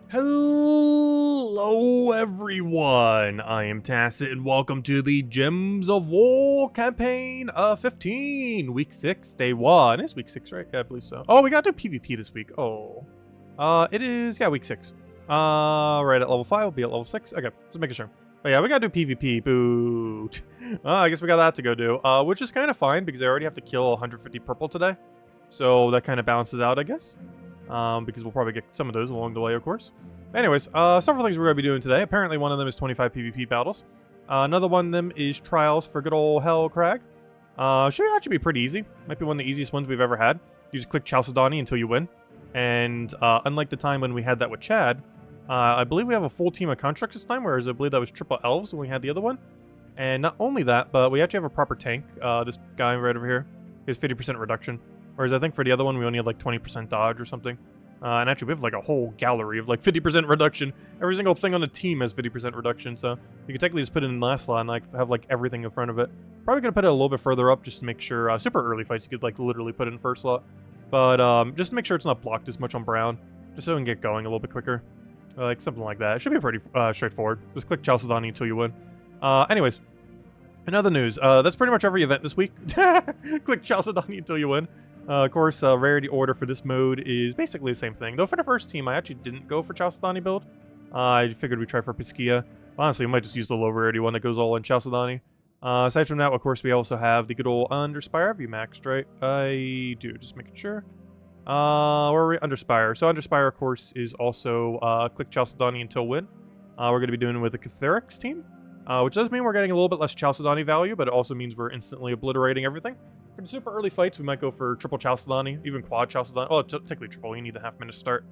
Hello everyone, I am Tacit and welcome to the Gems of War campaign 15, week 6, day 1. It's week 6, right? Yeah, I believe so. Oh, we gotta do PvP this week. Oh. It is, yeah, week 6. Right at level 5, we'll be at level 6. Okay, just making sure. But yeah, we gotta do PvP, boot. I guess we got that to go do, which is kind of fine because I already have to kill 150 purple today. So that kind of balances out, I guess. Because we'll probably get some of those along the way, of course. Anyways, several things we're going to be doing today. Apparently one of them is 25 PvP battles. Another one of them is trials for good old Hellcrag. Should actually be pretty easy. Might be one of the easiest ones we've ever had. You just click Chalcedony until you win. And unlike the time when we had that with Chad, I believe we have a full team of constructs this time, whereas I believe that was triple elves when we had the other one. And not only that, but we actually have a proper tank. This guy right over here has 50% reduction. Whereas I think for the other one, we only had like 20% dodge or something. And actually, we have like a whole gallery of like 50% reduction. Every single thing on the team has 50% reduction, so you can technically just put it in the last slot and like have like everything in front of it. Probably gonna put it a little bit further up just to make sure super early fights you could like literally put it in first slot. But just to make sure it's not blocked as much on brown, just so we can get going a little bit quicker. Like something like that. It should be pretty straightforward. Just click Chalcedony until you win. Anyways, in other news, that's pretty much every event this week. Click Chalcedony until you win. Of course, rarity order for this mode is basically the same thing. Though for the first team, I actually didn't go for Chalcedony build. I figured we'd try for Piscia. Honestly, we might just use the low rarity one that goes all in Chalcedony. Aside from that, of course, we also have the good old Underspire. Have you maxed, right? I do, just making sure. Where are we? Underspire. So Underspire, of course, is also click Chalcedony until win. We're going to be doing it with the Catharix team. Which does mean we're getting a little bit less Chalcedony value, but it also means we're instantly obliterating everything. For the super early fights, we might go for triple Chalcedony, even quad Chalcedony. Oh, technically triple, you need a half-minute start.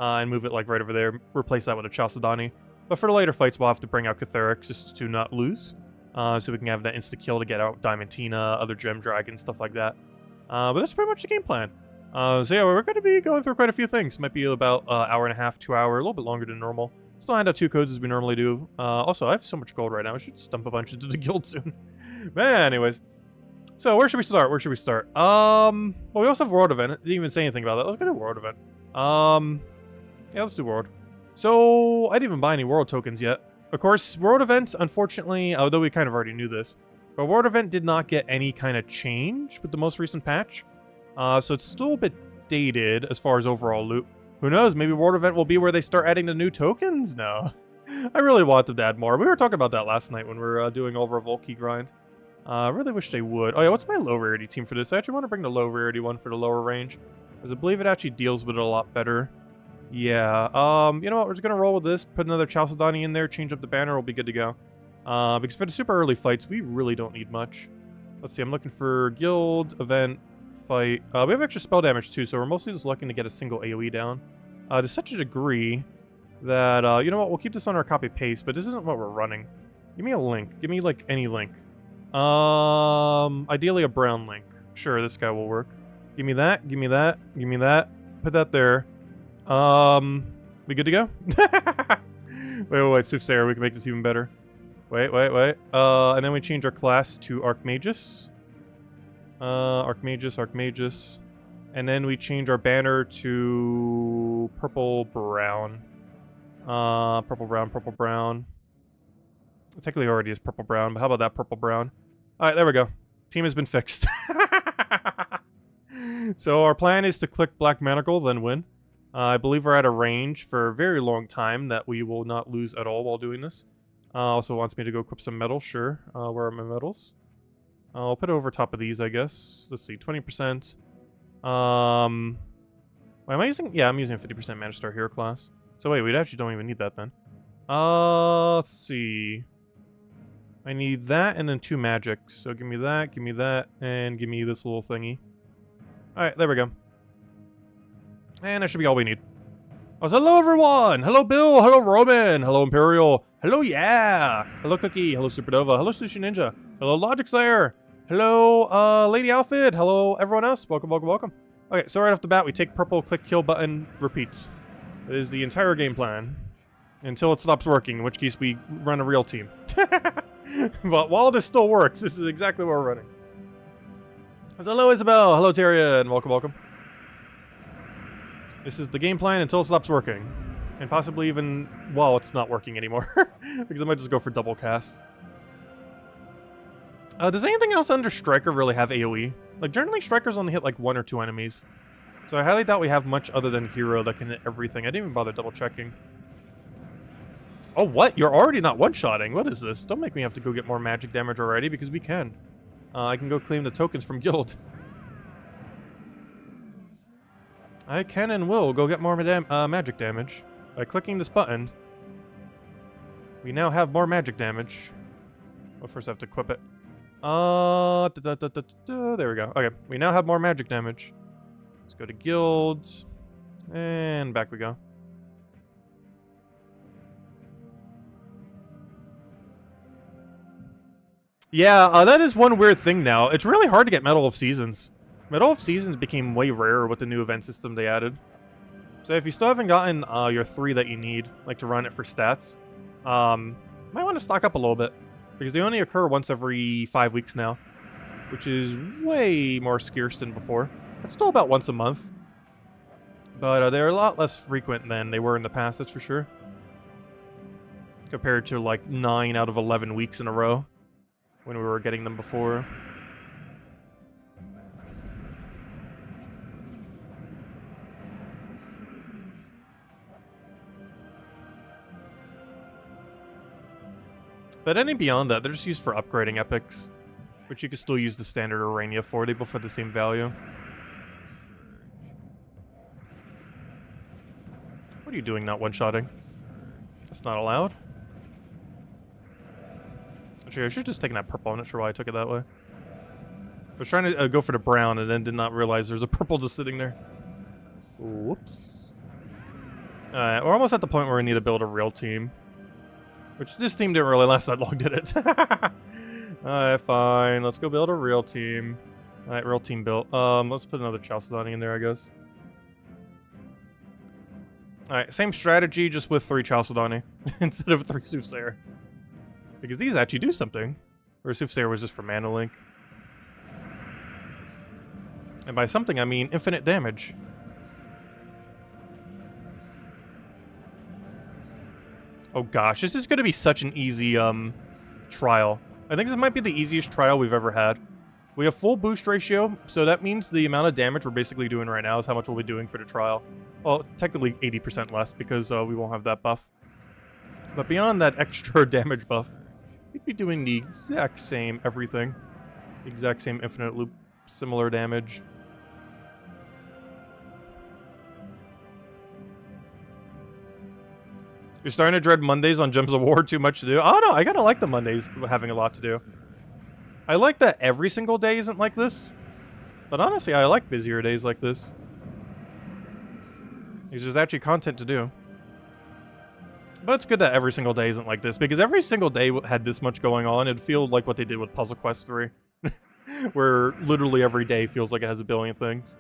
And move it like right over there, replace that with a Chalcedony. But for the later fights, we'll have to bring out Catharix just to not lose. So we can have that insta-kill to get out Diamantina, other Gem Dragons, stuff like that. But that's pretty much the game plan. So yeah, we're going to be going through quite a few things. Might be about hour and a half, 2 hour, a little bit longer than normal. Still hand out 2 codes as we normally do. Also, I have so much gold right now. I should just dump a bunch into the guild soon. But anyways. So, where should we start? Where should we start? Well, we also have World Event. Didn't even say anything about that. Let's go to World Event. Yeah, let's do World. So, I didn't even buy any World tokens yet. Of course, World Event, unfortunately, although we kind of already knew this, but World Event did not get any kind of change with the most recent patch. So, it's still a bit dated as far as overall loot. Who knows? Maybe World Event will be where they start adding the new tokens? No. I really want them to add more. We were talking about that last night when we were doing all of our Volkey grind. I really wish they would. Oh yeah, what's my low rarity team for this? I actually want to bring the low rarity one for the lower range, because I believe it actually deals with it a lot better. Yeah, you know what? We're just going to roll with this, put another Chalcedony in there, change up the banner, we'll be good to go. Because for the super early fights, we really don't need much. Let's see, I'm looking for guild, event, fight. We have extra spell damage too, so we're mostly just looking to get a single AoE down. To such a degree that, you know what? We'll keep this on our copy-paste, but this isn't what we're running. Give me a link. Give me, like, any link. Ideally a brown link. Sure, this guy will work. Give me that, give me that, give me that. Put that there. We good to go? wait, Soothsayer, we can make this even better. Wait. And then we change our class to Archmagus. Archmagus. And then we change our banner to purple brown. Purple brown. It technically already is purple brown, but how about that purple brown? Alright, there we go. Team has been fixed. So our plan is to click Black Manacle, then win. I believe we're at a range for a very long time that we will not lose at all while doing this. Also wants me to go equip some metals, sure. Where are my metals? I'll put it over top of these, I guess. Let's see, 20%. Wait, am I using? Yeah, I'm using a 50% Mana Star Hero class. So wait, we actually don't even need that then. Let's see. I need that and then 2 magics. So give me that, and give me this little thingy. Alright, there we go. And that should be all we need. Oh, so hello everyone! Hello Bill, hello Roman, hello Imperial, hello Yeah, hello Cookie, hello Supernova, hello Sushi Ninja, hello Logic Slayer, hello Lady Alfred, hello everyone else, welcome. Okay, so right off the bat we take purple, click kill button, repeats. That is the entire game plan. Until it stops working, in which case we run a real team. But while this still works, this is exactly what we're running. So hello Isabel, hello Tyrion, welcome. This is the game plan until it stops working. And possibly even, well, it's not working anymore. Because I might just go for double cast. Does anything else under Striker really have AoE? Like, generally Strikers only hit like 1 or 2 enemies. So I highly doubt we have much other than Hero that can hit everything. I didn't even bother double checking. Oh, what? You're already not one-shotting. What is this? Don't make me have to go get more magic damage already, because we can. I can go claim the tokens from Guild. I can and will go get more magic damage. By clicking this button, we now have more magic damage. Well, first I have to equip it. There we go. Okay, we now have more magic damage. Let's go to guilds. And back we go. Yeah, that is one weird thing now. It's really hard to get Medal of Seasons. Medal of Seasons became way rarer with the new event system they added. So if you still haven't gotten your 3 that you need, like to run it for stats, might want to stock up a little bit. Because they only occur once every 5 weeks now, which is way more scarce than before. It's still about once a month. But they're a lot less frequent than they were in the past, that's for sure. Compared to like 9 out of 11 weeks in a row when we were getting them before. But any beyond that, they're just used for upgrading epics, which you can still use the standard Arania for. They both have the same value. What are you doing not one-shotting? That's not allowed. Actually, I should have just taken that purple. I'm not sure why I took it that way. I was trying to go for the brown and then did not realize there's a purple just sitting there. Whoops. Alright, we're almost at the point where we need to build a real team. Which this team didn't really last that long, did it? Alright, fine. Let's go build a real team. Alright, real team built. Let's put another Chalcedony in there, I guess. Alright, same strategy, just with 3 Chalcedony instead of 3 Soothsayer. Because these actually do something. Or Soothsayer was just for mana link. And by something, I mean infinite damage. Oh gosh, this is going to be such an easy trial. I think this might be the easiest trial we've ever had. We have full boost ratio, so that means the amount of damage we're basically doing right now is how much we'll be doing for the trial. Well, technically 80% less because we won't have that buff. But beyond that extra damage buff, we'd be doing the exact same everything. The exact same infinite loop, similar damage. You're starting to dread Mondays on Gems of War, too much to do? Oh no, I gotta like the Mondays having a lot to do. I like that every single day isn't like this. But honestly, I like busier days like this. Because there's actually content to do. But it's good that every single day isn't like this, because every single day had this much going on. It'd feel like what they did with Puzzle Quest 3. Where literally every day feels like it has a billion things.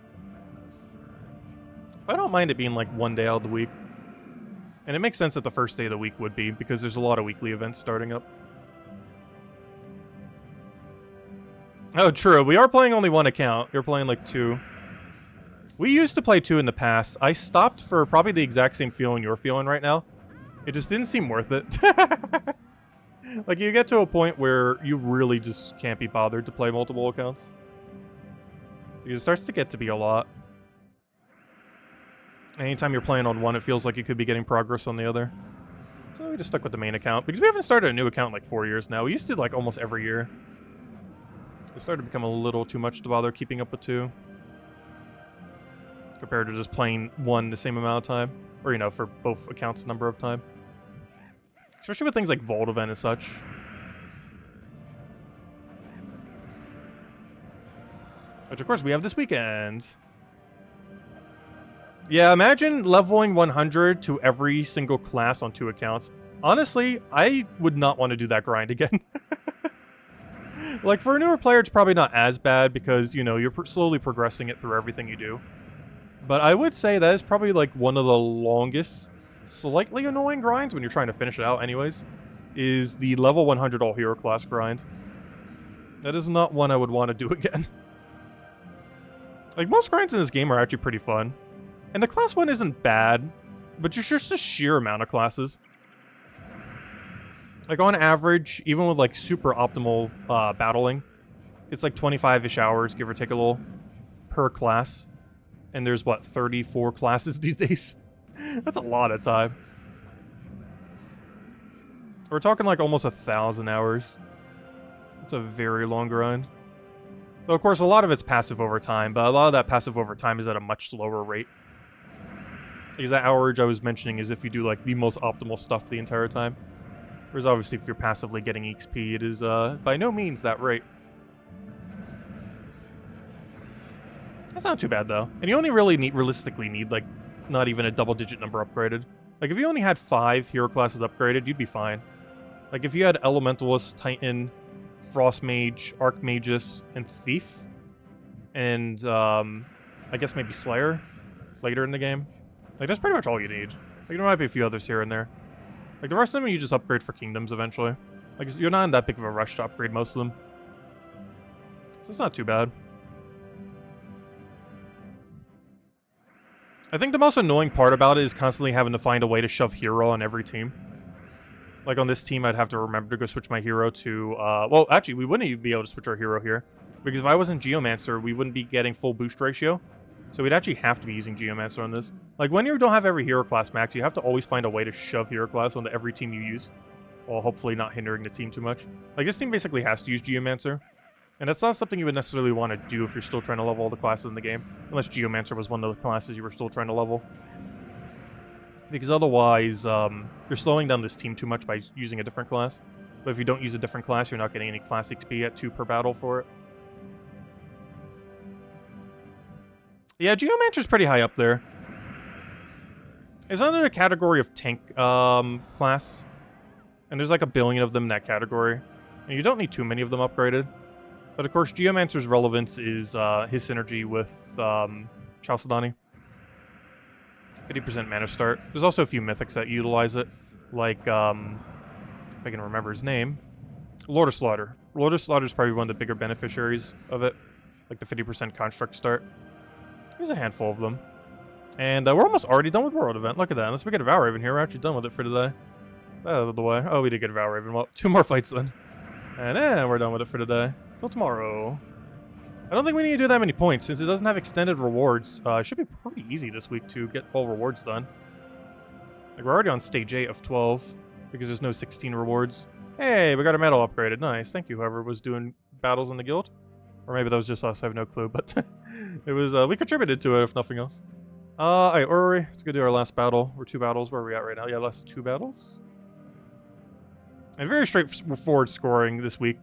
I don't mind it being like one day out of the week. And it makes sense that the first day of the week would be, because there's a lot of weekly events starting up. Oh, true. We are playing only one account. You're playing like 2. We used to play 2 in the past. I stopped for probably the exact same feeling you're feeling right now. It just didn't seem worth it. Like, you get to a point where you really just can't be bothered to play multiple accounts. Because it starts to get to be a lot. Anytime you're playing on one, it feels like you could be getting progress on the other. So we just stuck with the main account. Because we haven't started a new account in like 4 years now. We used to like almost every year. It started to become a little too much to bother keeping up with 2. Compared to just playing 1 the same amount of time. Or, you know, for both accounts number of time. Especially with things like Vault Event and such. Which, of course, we have this weekend. Yeah, imagine leveling 100 to every single class on 2 accounts. Honestly, I would not want to do that grind again. Like, for a newer player, it's probably not as bad because, you know, you're slowly progressing it through everything you do. But I would say that is probably, like, one of the longest, slightly annoying grinds when you're trying to finish it out anyways, is the level 100 all-hero class grind. That is not one I would want to do again. Like, most grinds in this game are actually pretty fun. And the class one isn't bad. But just the sheer amount of classes. Like, on average, even with, like, super optimal battling, it's like 25-ish hours, give or take a little, per class. And there's, what, 34 classes these days? That's a lot of time. We're talking, like, almost 1,000 hours. It's a very long grind. Though, of course, a lot of it's passive overtime, but a lot of that passive overtime is at a much slower rate. Because that hourage I was mentioning is if you do, like, the most optimal stuff the entire time. Whereas, obviously, if you're passively getting XP, it is, by no means that rate. That's not too bad, though. And you only really realistically need, like, not even a double-digit number upgraded. Like, if you only had 5 hero classes upgraded, you'd be fine. Like, if you had Elementalist, Titan, Frost Mage, Archmagus, and Thief, and, I guess maybe Slayer later in the game. Like, that's pretty much all you need. Like, there might be a few others here and there. Like, the rest of them you just upgrade for Kingdoms eventually. Like, you're not in that big of a rush to upgrade most of them. So it's not too bad. I think the most annoying part about it is constantly having to find a way to shove hero on every team. Like, on this team, I'd have to remember to go switch my hero to, well, actually, we wouldn't even be able to switch our hero here. Because if I wasn't Geomancer, we wouldn't be getting full boost ratio. So we'd actually have to be using Geomancer on this. Like, when you don't have every hero class max, you have to always find a way to shove hero class onto every team you use. While hopefully not hindering the team too much. Like, this team basically has to use Geomancer. And that's not something you would necessarily want to do if you're still trying to level all the classes in the game. Unless Geomancer was one of the classes you were still trying to level. Because otherwise, you're slowing down this team too much by using a different class. But if you don't use a different class, you're not getting any class XP at 2 per battle for it. Yeah, Geomancer's pretty high up there. It's under the category of tank class. And there's like 1 billion of them in that category. And you don't need too many of them upgraded. But of course, Geomancer's relevance is his synergy with Chalcedony. 50% mana start. There's also a few mythics that utilize it. Like, if I can remember his name. Lord of Slaughter. Lord of Slaughter is probably one of the bigger beneficiaries of it. Like the 50% construct start. There's a handful of them. And we're almost already done with World Event. Look at that. Unless we get a Valraven here, we're actually done with it for today. Out of the way. Oh, we did get a Valraven. Well, 2 more fights then. And then we're done with it for today. Till tomorrow. I don't think we need to do that many points, since it doesn't have extended rewards. It should be pretty easy this week to get all rewards done. Like, we're already on stage 8 of 12, because there's no 16 rewards. Hey, we got our medal upgraded. Nice. Thank you, whoever was doing battles in the guild. Or maybe that was just us. I have no clue, but it was, we contributed to it, if nothing else. Alright, where are we? Let's go do our last battle. We're 2 battles. Where are we at right now? Yeah, last 2 battles. And very straightforward scoring this week.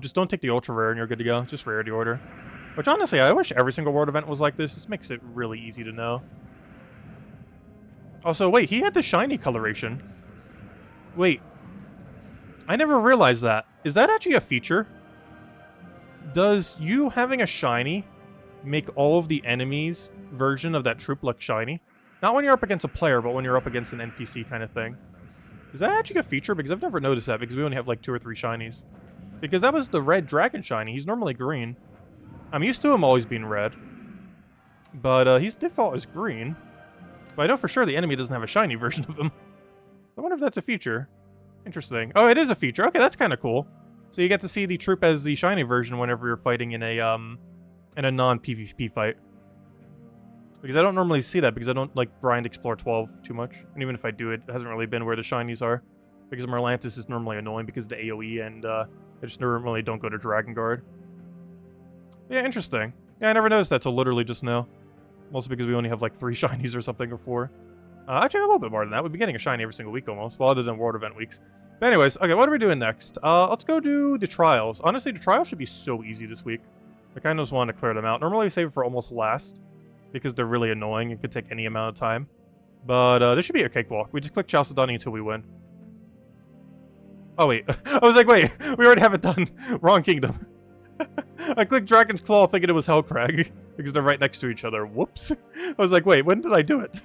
Just don't take the ultra rare and you're good to go. Just rarity order. Which honestly, I wish every single world event was like this. This makes it really easy to know. Also, wait, he had the shiny coloration. Wait. I never realized that. Is that actually a feature? Does you having a shiny make all of the enemies' version of that troop look shiny? Not when you're up against a player, but when you're up against an NPC kind of thing. Is that actually a feature? Because I've never noticed that, because we only have like 2 or 3 shinies. Because that was the red dragon shiny. He's normally green. I'm used to him always being red. But his default is green. But I know for sure the enemy doesn't have a shiny version of him. I wonder if that's a feature. Interesting. Oh, it is a feature. Okay, that's kind of cool. So you get to see the troop as the shiny version whenever you're fighting in a non-PvP fight. Because I don't normally see that, because I don't, like, grind Explore 12 too much. And even if I do, it hasn't really been where the shinies are. Because Merlantis is normally annoying because of the AoE, and I just normally don't go to Dragon Guard. Yeah, interesting. Yeah, I never noticed that till literally just now. Mostly because we only have, like, 3 shinies or something, or 4. Actually, a little bit more than that. We'd be getting a shiny every single week, almost. Well, other than World Event weeks. But anyways, okay, what are we doing next? Let's go do the Trials. Honestly, the Trials should be so easy this week. I kind of just want to clear them out. Normally, we save it for almost last. Because they're really annoying. It could take any amount of time. But this should be a cakewalk. We just click Chalcedony until we win. Oh, wait. I was like, wait. We already have it done. Wrong kingdom. I clicked Dragon's Claw thinking it was Hellcrag. Because they're right next to each other. Whoops. I was like, wait. When did I do it?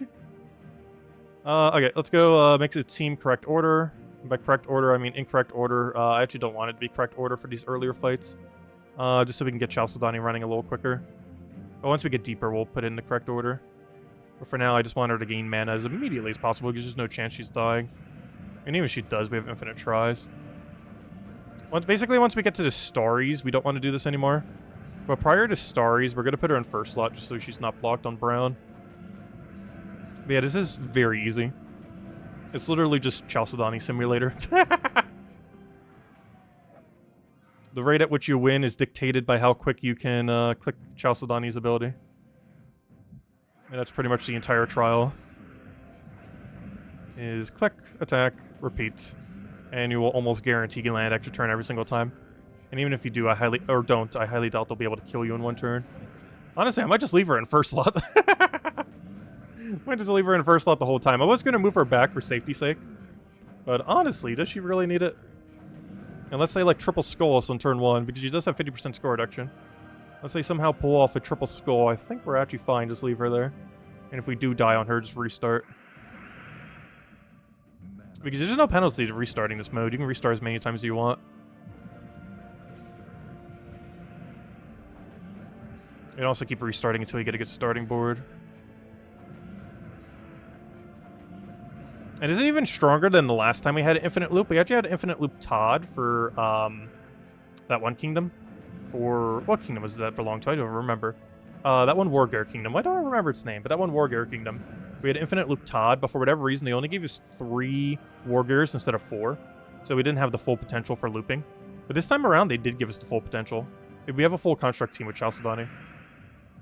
Okay. Let's go make it team correct order. By correct order, I mean incorrect order. I actually don't want it to be correct order for these earlier fights. Just so we can get Chalcedony running a little quicker. But once we get deeper, we'll put it in the correct order. But for now, I just want her to gain mana as immediately as possible because there's no chance she's dying. And even if she does, we have infinite tries. Basically, once we get to the Starries, we don't want to do this anymore. But prior to Starries, we're going to put her in first slot just so she's not blocked on Brown. But yeah, this is very easy. It's literally just Chalcedony Simulator. The rate at which you win is dictated by how quick you can click Chalcedony's ability. And that's pretty much the entire trial. Is click, attack, repeat. And you will almost guarantee you land extra turn every single time. And even if you do, I highly doubt they'll be able to kill you in one turn. Honestly, I might just leave her in first slot. Might just leave her in first slot the whole time. I was going to move her back for safety's sake. But honestly, does she really need it? And let's say like triple skull on turn 1, because she does have 50% score reduction. Let's say somehow pull off a triple skull. I think we're actually fine. Just leave her there. And if we do die on her, just restart. Because there's no penalty to restarting this mode. You can restart as many times as you want. You can also keep restarting until you get a good starting board. And is it even stronger than the last time we had an infinite loop? We actually had an infinite loop Todd for that one kingdom. For what kingdom was that belong to? I don't remember. That one Wargear Kingdom. Why don't I remember its name? But that one Wargear Kingdom. We had infinite loop Todd, but for whatever reason, they only gave us 3 Wargears instead of 4. So we didn't have the full potential for looping. But this time around, they did give us the full potential. We have a full construct team with Chalcedony,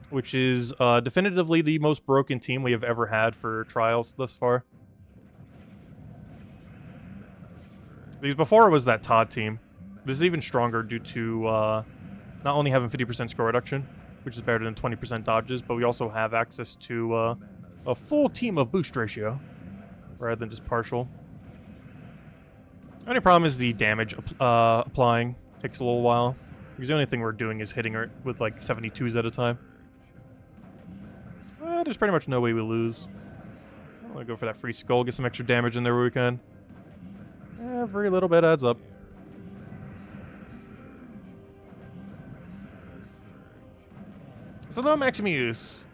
which is definitively the most broken team we have ever had for trials thus far. Because before it was that Todd team. This is even stronger due to not only having 50% score reduction, which is better than 20% dodges, but we also have access to a full team of boost ratio, rather than just partial. The only problem is the damage applying takes a little while, because the only thing we're doing is hitting her with like 72s at a time. There's pretty much no way we lose. I'm gonna go for that free skull, get some extra damage in there where we can. Every little bit adds up. So no Maximus.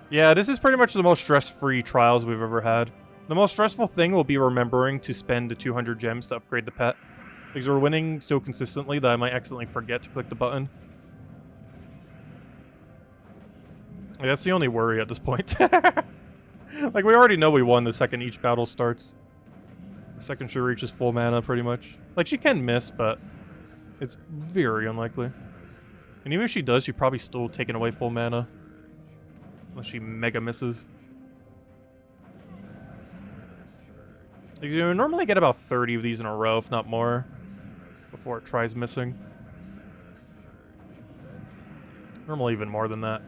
Yeah, this is pretty much the most stress-free trials we've ever had. The most stressful thing will be remembering to spend the 200 gems to upgrade the pet. Because we're winning so consistently that I might accidentally forget to click the button. Like, that's the only worry at this point. Like, we already know we won the second each battle starts. The second she reaches full mana, pretty much. Like, she can miss, but it's very unlikely. And even if she does, she's probably still taking away full mana. Unless she mega misses. Like, you normally get about 30 of these in a row, if not more, before it tries missing. Normally even more than that.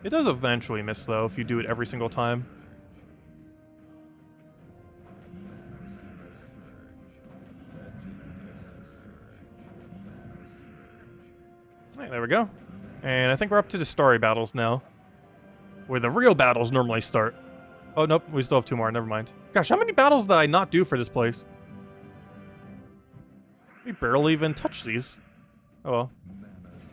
It does eventually miss, though, if you do it every single time. Alright, there we go. And I think we're up to the starry battles now, where the real battles normally start. Oh, nope, we still have 2 more, never mind. Gosh, how many battles did I not do for this place? We barely even touched these. Oh well.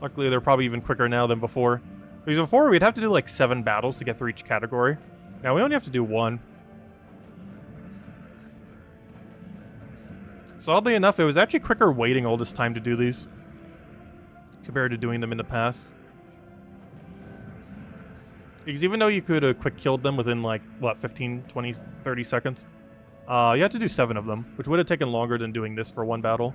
Luckily, they're probably even quicker now than before. Because before, we'd have to do like 7 battles to get through each category. Now, we only have to do 1. So oddly enough, it was actually quicker waiting all this time to do these, compared to doing them in the past. Because even though you could have quick killed them within like, what, 15, 20, 30 seconds, you had to do 7 of them, which would have taken longer than doing this for 1 battle.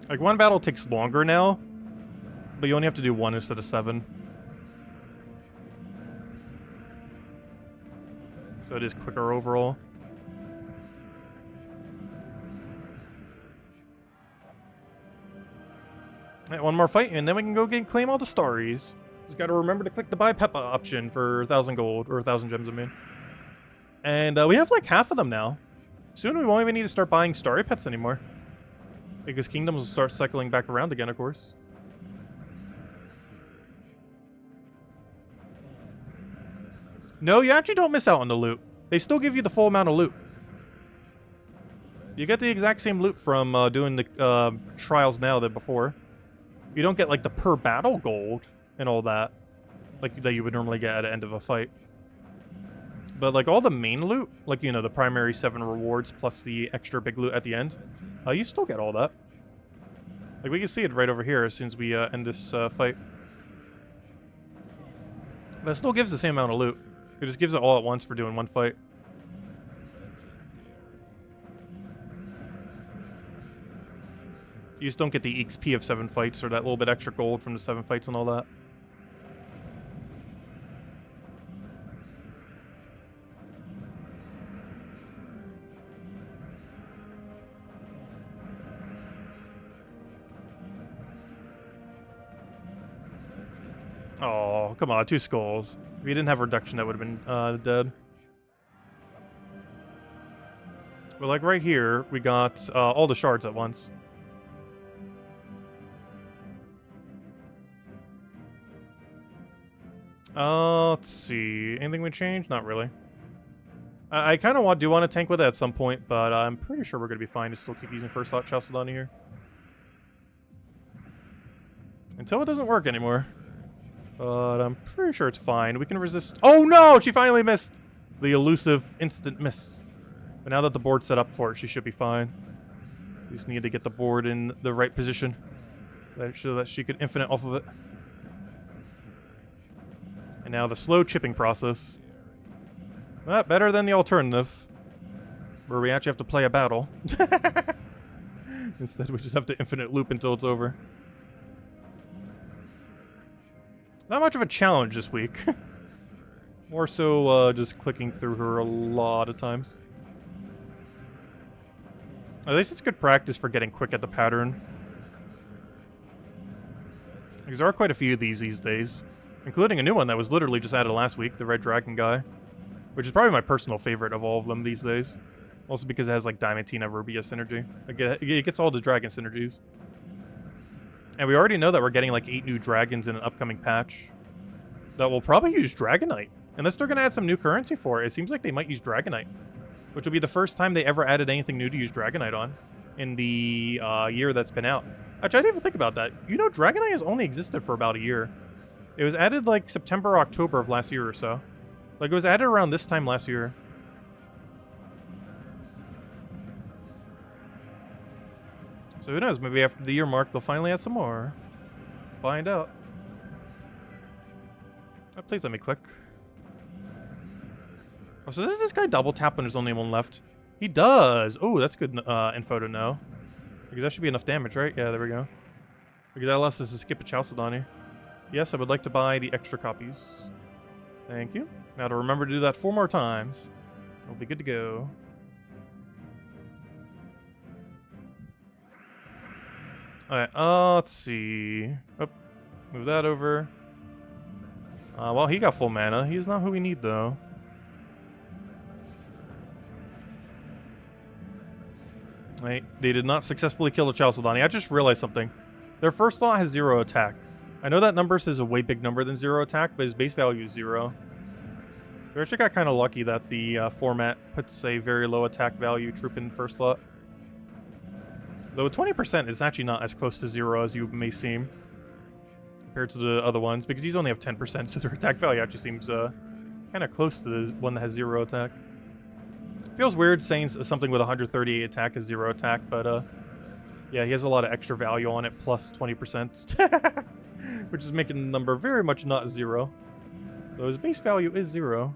Like, 1 battle takes longer now, but you only have to do 1 instead of 7. So it is quicker overall. Alright, 1 more fight, and then we can go claim all the starries. Just gotta remember to click the buy Peppa option for 1,000 gold, or 1,000 gems, I mean. And we have like half of them now. Soon we won't even need to start buying starry pets anymore, because kingdoms will start cycling back around again, of course. No, you actually don't miss out on the loot. They still give you the full amount of loot. You get the exact same loot from doing the trials now than before. You don't get like the per battle gold and all that, like that you would normally get at the end of a fight. But like all the main loot, like you know the primary 7 rewards plus the extra big loot at the end, you still get all that. Like we can see it right over here as soon as we end this fight. But it still gives the same amount of loot. It just gives it all at once for doing one fight. You just don't get the XP of 7 fights or that little bit extra gold from the 7 fights and all that. Oh, come on, 2 skulls. If you didn't have reduction, that would have been dead. But like right here, we got all the shards at once. Let's see. Anything would change? Not really. I kind of do want to tank with it at some point, but I'm pretty sure we're going to be fine to still keep using first slot Chalcedon here. Until it doesn't work anymore. But I'm pretty sure it's fine. We can resist... Oh no! She finally missed! The elusive instant miss. But now that the board's set up for it, she should be fine. We just need to get the board in the right position so that she could infinite off of it. And now the slow chipping process. Well, better than the alternative, where we actually have to play a battle. Instead, we just have to infinite loop until it's over. Not much of a challenge this week. More so just clicking through her a lot of times. At least it's good practice for getting quick at the pattern. Because there are quite a few of these days. Including a new one that was literally just added last week, the Red Dragon guy. Which is probably my personal favorite of all of them these days. Also because it has like Diamantina Rubia synergy. It gets all the dragon synergies. And we already know that we're getting like 8 new dragons in an upcoming patch. That will probably use Dragonite. Unless they're going to add some new currency for it. It seems like they might use Dragonite. Which will be the first time they ever added anything new to use Dragonite on. In the year that's been out. Actually, I didn't even think about that. You know, Dragonite has only existed for about a year. It was added like September, October of last year or so. Like it was added around this time last year. So who knows, maybe after the year mark they'll finally add some more. Find out. Oh, please let me click. Oh, so does this guy double tap when there's only one left? He does! Oh, that's good info to know. Because that should be enough damage, right? Yeah, there we go. Because that allows us to skip a Chalcedon here. Yes, I would like to buy the extra copies. Thank you. Now to remember to do that 4 more times. We'll be good to go. Alright, let's see. Oh, move that over. Well, he got full mana. He's not who we need, though. Wait, they did not successfully kill the Chalcedony. I just realized something. Their first slot has 0 attack. I know that number says a way big number than 0 attack, but his base value is 0. We actually got kind of lucky that the format puts a very low attack value troop in first slot. Though 20% is actually not as close to 0 as you may seem. Compared to the other ones, because these only have 10%, so their attack value actually seems kind of close to the one that has 0 attack. Feels weird saying something with 138 attack is 0 attack, but yeah, he has a lot of extra value on it, plus 20%. Which is making the number very much not 0. So his base value is 0.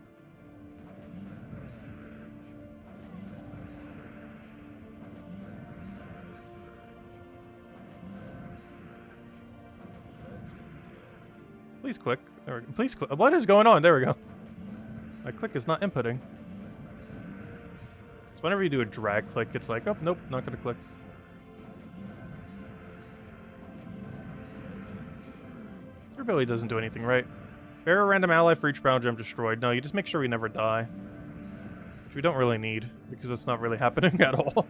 Please click. There we go. Please click. What is going on? There we go. My click is not inputting. So whenever you do a drag click, it's like, oh, nope, not going to click. Your ability doesn't do anything, right? Bear a random ally for each brown gem destroyed. No, you just make sure we never die. Which we don't really need, because that's not really happening at all.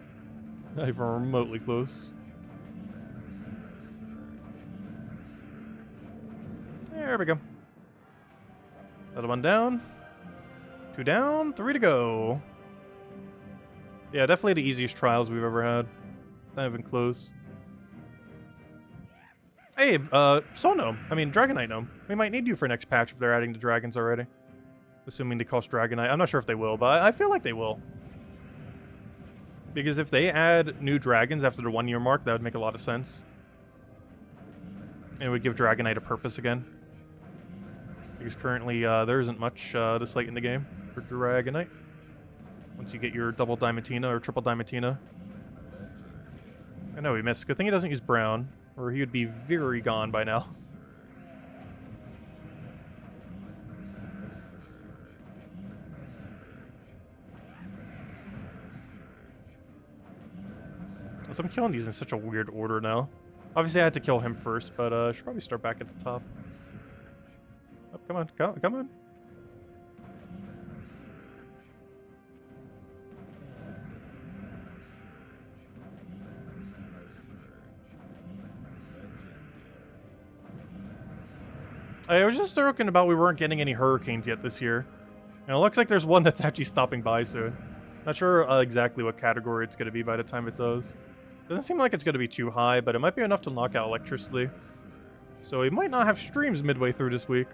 Not even remotely close. There we go. Another one down. 2 down, 3 to go. Yeah, definitely the easiest trials we've ever had. Not even close. Hey, Soul Gnome. I mean, Dragonite Gnome. We might need you for next patch if they're adding the dragons already. Assuming they cost Dragonite. I'm not sure if they will, but I feel like they will. Because if they add new dragons after the 1 year mark, that would make a lot of sense. And it would give Dragonite a purpose again. Because currently, there isn't much this late in the game for Dragonite. Once you get your double Diamantina or triple Diamantina. I know he missed. Good thing he doesn't use brown, or he would be very gone by now. So I'm killing these in such a weird order now. Obviously, I had to kill him first, but I should probably start back at the top. Oh, come on, come on. I was just joking about we weren't getting any hurricanes yet this year. And it looks like there's one that's actually stopping by soon. Not sure exactly what category it's going to be by the time it does. Doesn't seem like it's going to be too high, but it might be enough to knock out electricity. So we might not have streams midway through this week.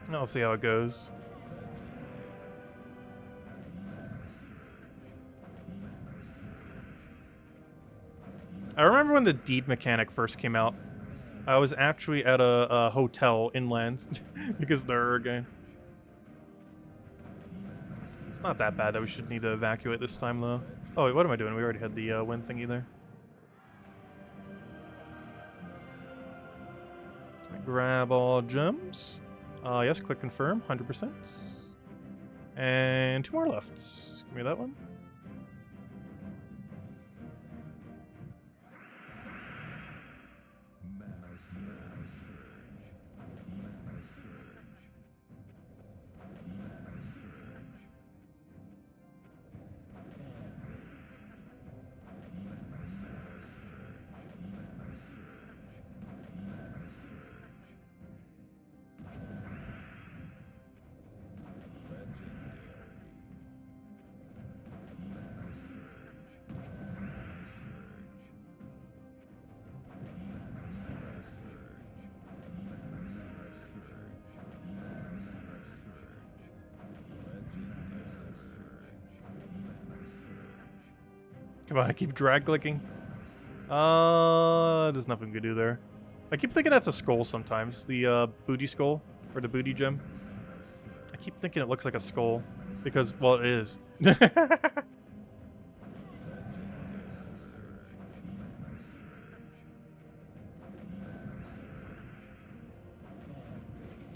I'll see how it goes. I remember when the deed mechanic first came out. I was actually at a hotel inland because of the hurricane. It's not that bad that we should need to evacuate this time, though. Oh, wait, what am I doing? We already had the wind thingy there. Grab all gems. Yes, click confirm, 100%. And 2 more left. Give me that one. Come on, I keep drag clicking. There's nothing we can do there. I keep thinking that's a skull sometimes. The booty skull, or the booty gem. I keep thinking it looks like a skull. Because, well, it is.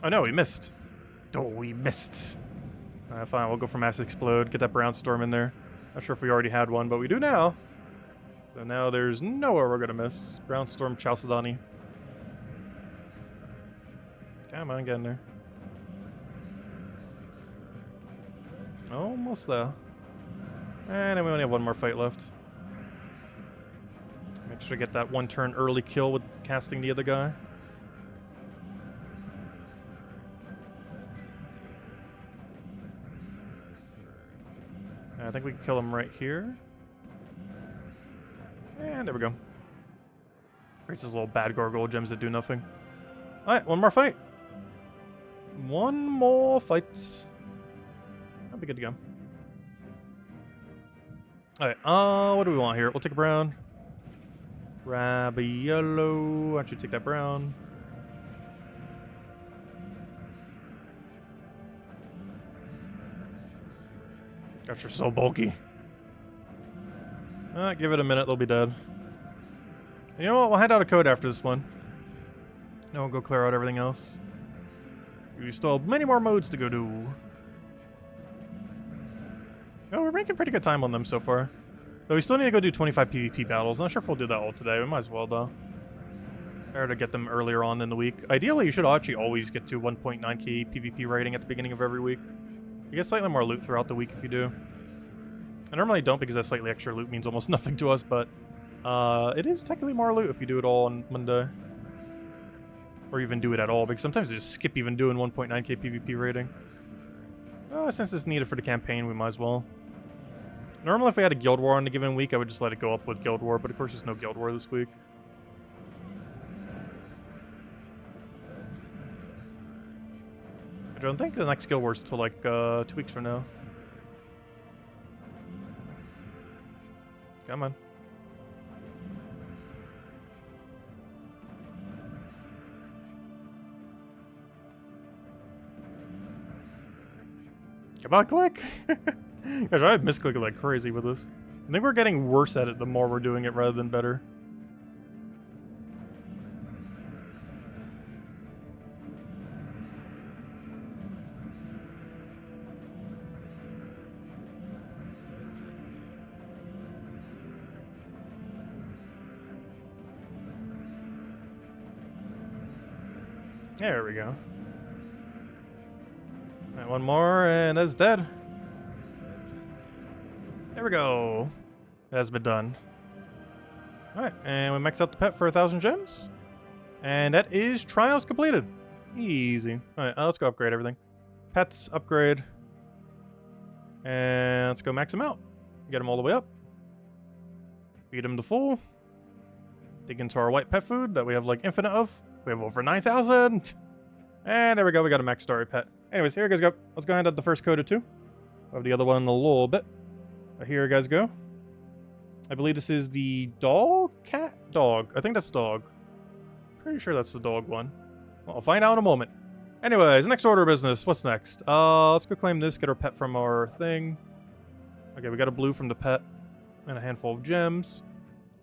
Oh no, we missed. Oh, we missed. Fine, we'll go for Mass Explode, get that Brown Storm in there. Not sure if we already had one, but we do now. So now there's nowhere we're gonna miss. Brown Storm Chalcedony. Come on, get in there. Almost there. And then we only have one more fight left. Make sure to get that 1 turn early kill with casting the other guy. I think we can kill him right here. And there we go. Creates those little bad gargoyle gems that do nothing. Alright, 1 more fight. 1 more fight. That'll be good to go. Alright, what do we want here? We'll take a brown. Grab a yellow. Why don't you take that brown? Gosh, you're so bulky. Give it a minute, they'll be dead. You know what? We'll hand out a code after this one. Then we'll go clear out everything else. We still have many more modes to go do. Oh, we're making pretty good time on them so far. Though we still need to go do 25 PvP battles. Not sure if we'll do that all today. We might as well, though. Better to get them earlier on in the week. Ideally, you should actually always get to 1.9k PvP rating at the beginning of every week. You get slightly more loot throughout the week if you do. I normally don't because that slightly extra loot means almost nothing to us, but it is technically more loot if you do it all on Monday. Or even do it at all, because sometimes I just skip even doing 1.9k PvP rating. Since it's needed for the campaign, we might as well. Normally, if we had a Guild War on a given week, I would just let it go up with Guild War, but of course there's no Guild War this week. I don't think the next Guild War's till like 2 weeks from now. Come on. Come on, click! Gosh, I misclicking like crazy with this. I think we're getting worse at it the more we're doing it rather than better. There we go. Alright, one more, and that's dead. There we go. It has been done. Alright, and we max out the pet for 1,000 gems. And that is trials completed. Easy. Alright, let's go upgrade everything. Pets, upgrade. And let's go max them out. Get them all the way up. Feed them to full. Dig into our white pet food that we have like infinite of. We have over 9,000. And there we go. We got a max story pet. Anyways, here you guys go. Let's go ahead and add the first code of 2. We'll have the other one in a little bit. But here you guys go. I believe this is the dog? Cat? Dog. I think that's dog. Pretty sure that's the dog one. Well, I'll find out in a moment. Anyways, next order of business. What's next? Let's go claim this. Get our pet from our thing. Okay, we got a blue from the pet. And a handful of gems.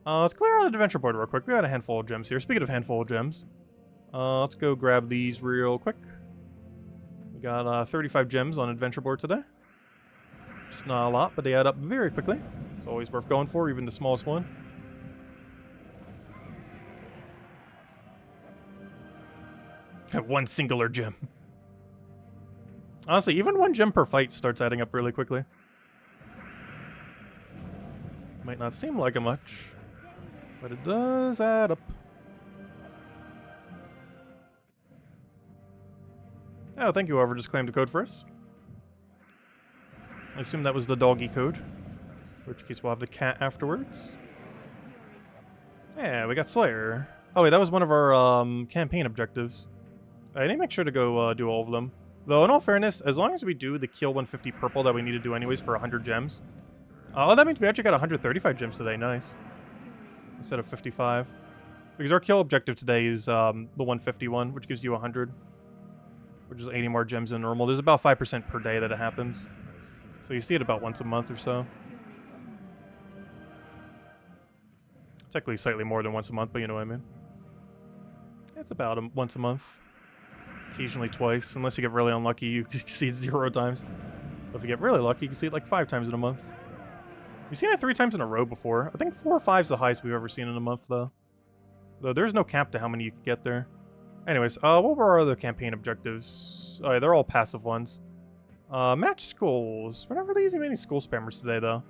Let's clear out the adventure board real quick. We got a handful of gems here. Speaking of handful of gems. Let's go grab these real quick. We got 35 gems on adventure board today. Just not a lot, but they add up very quickly. It's always worth going for, even the smallest one. One singular gem. Honestly, even 1 gem per fight starts adding up really quickly. Might not seem like it much, but it does add up. Oh, thank you, whoever just claimed the code for us. I assume that was the doggy code. In which case we'll have the cat afterwards. Yeah, we got Slayer. Oh wait, that was one of our campaign objectives. I need to make sure to go do all of them. Though, in all fairness, as long as we do the Kill 150 purple that we need to do anyways for 100 gems. Oh, that means we actually got 135 gems today. Nice. Instead of 55. Because our kill objective today is the 151, which gives you 100. Which is 80 more gems than normal. There's about 5% per day that it happens. So you see it about once a month or so. Technically slightly more than once a month, but you know what I mean. It's about once a month. Occasionally twice. Unless you get really unlucky, you can see it 0 times. But if you get really lucky, you can see it like 5 times in a month. We've seen it 3 times in a row before. I think 4 or 5 is the highest we've ever seen in a month, though. Though there's no cap to how many you can get there. Anyways, what were our other campaign objectives? Oh, yeah, they're all passive ones. Match schools. We're not really using many school spammers today, though.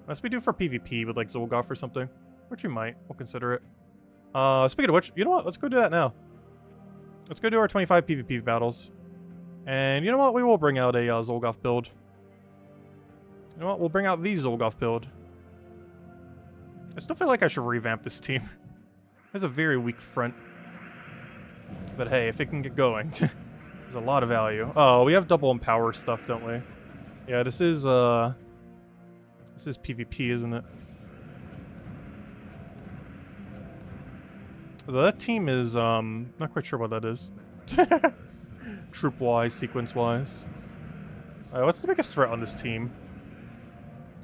Unless we do for PvP with, like, Zolgoth or something. Which we might. We'll consider it. Speaking of which, you know what? Let's go do that now. Let's go do our 25 PvP battles. And you know what? We will bring out a Zolgoth build. You know what? We'll bring out the Zolgoth build. I still feel like I should revamp this team. It has a very weak front. But hey, if it can get going, there's a lot of value. Oh, we have double empower stuff, don't we? Yeah, this is PvP, isn't it? Although that team is not quite sure what that is. Troop wise, sequence wise. Alright, what's the biggest threat on this team?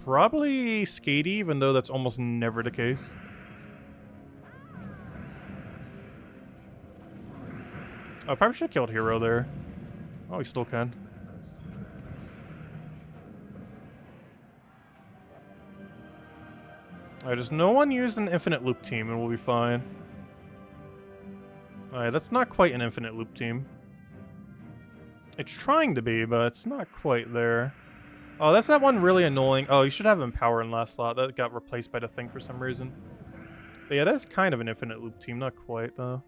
Probably Skady, even though that's almost never the case. Oh, I probably should have killed Hero there. Oh, he still can. Alright, just no one used an infinite loop team and we'll be fine. Alright, that's not quite an infinite loop team. It's trying to be, but it's not quite there. Oh, that's that one really annoying. Oh, you should have Empower in last slot. That got replaced by the thing for some reason. But yeah, that's kind of an infinite loop team. Not quite, though.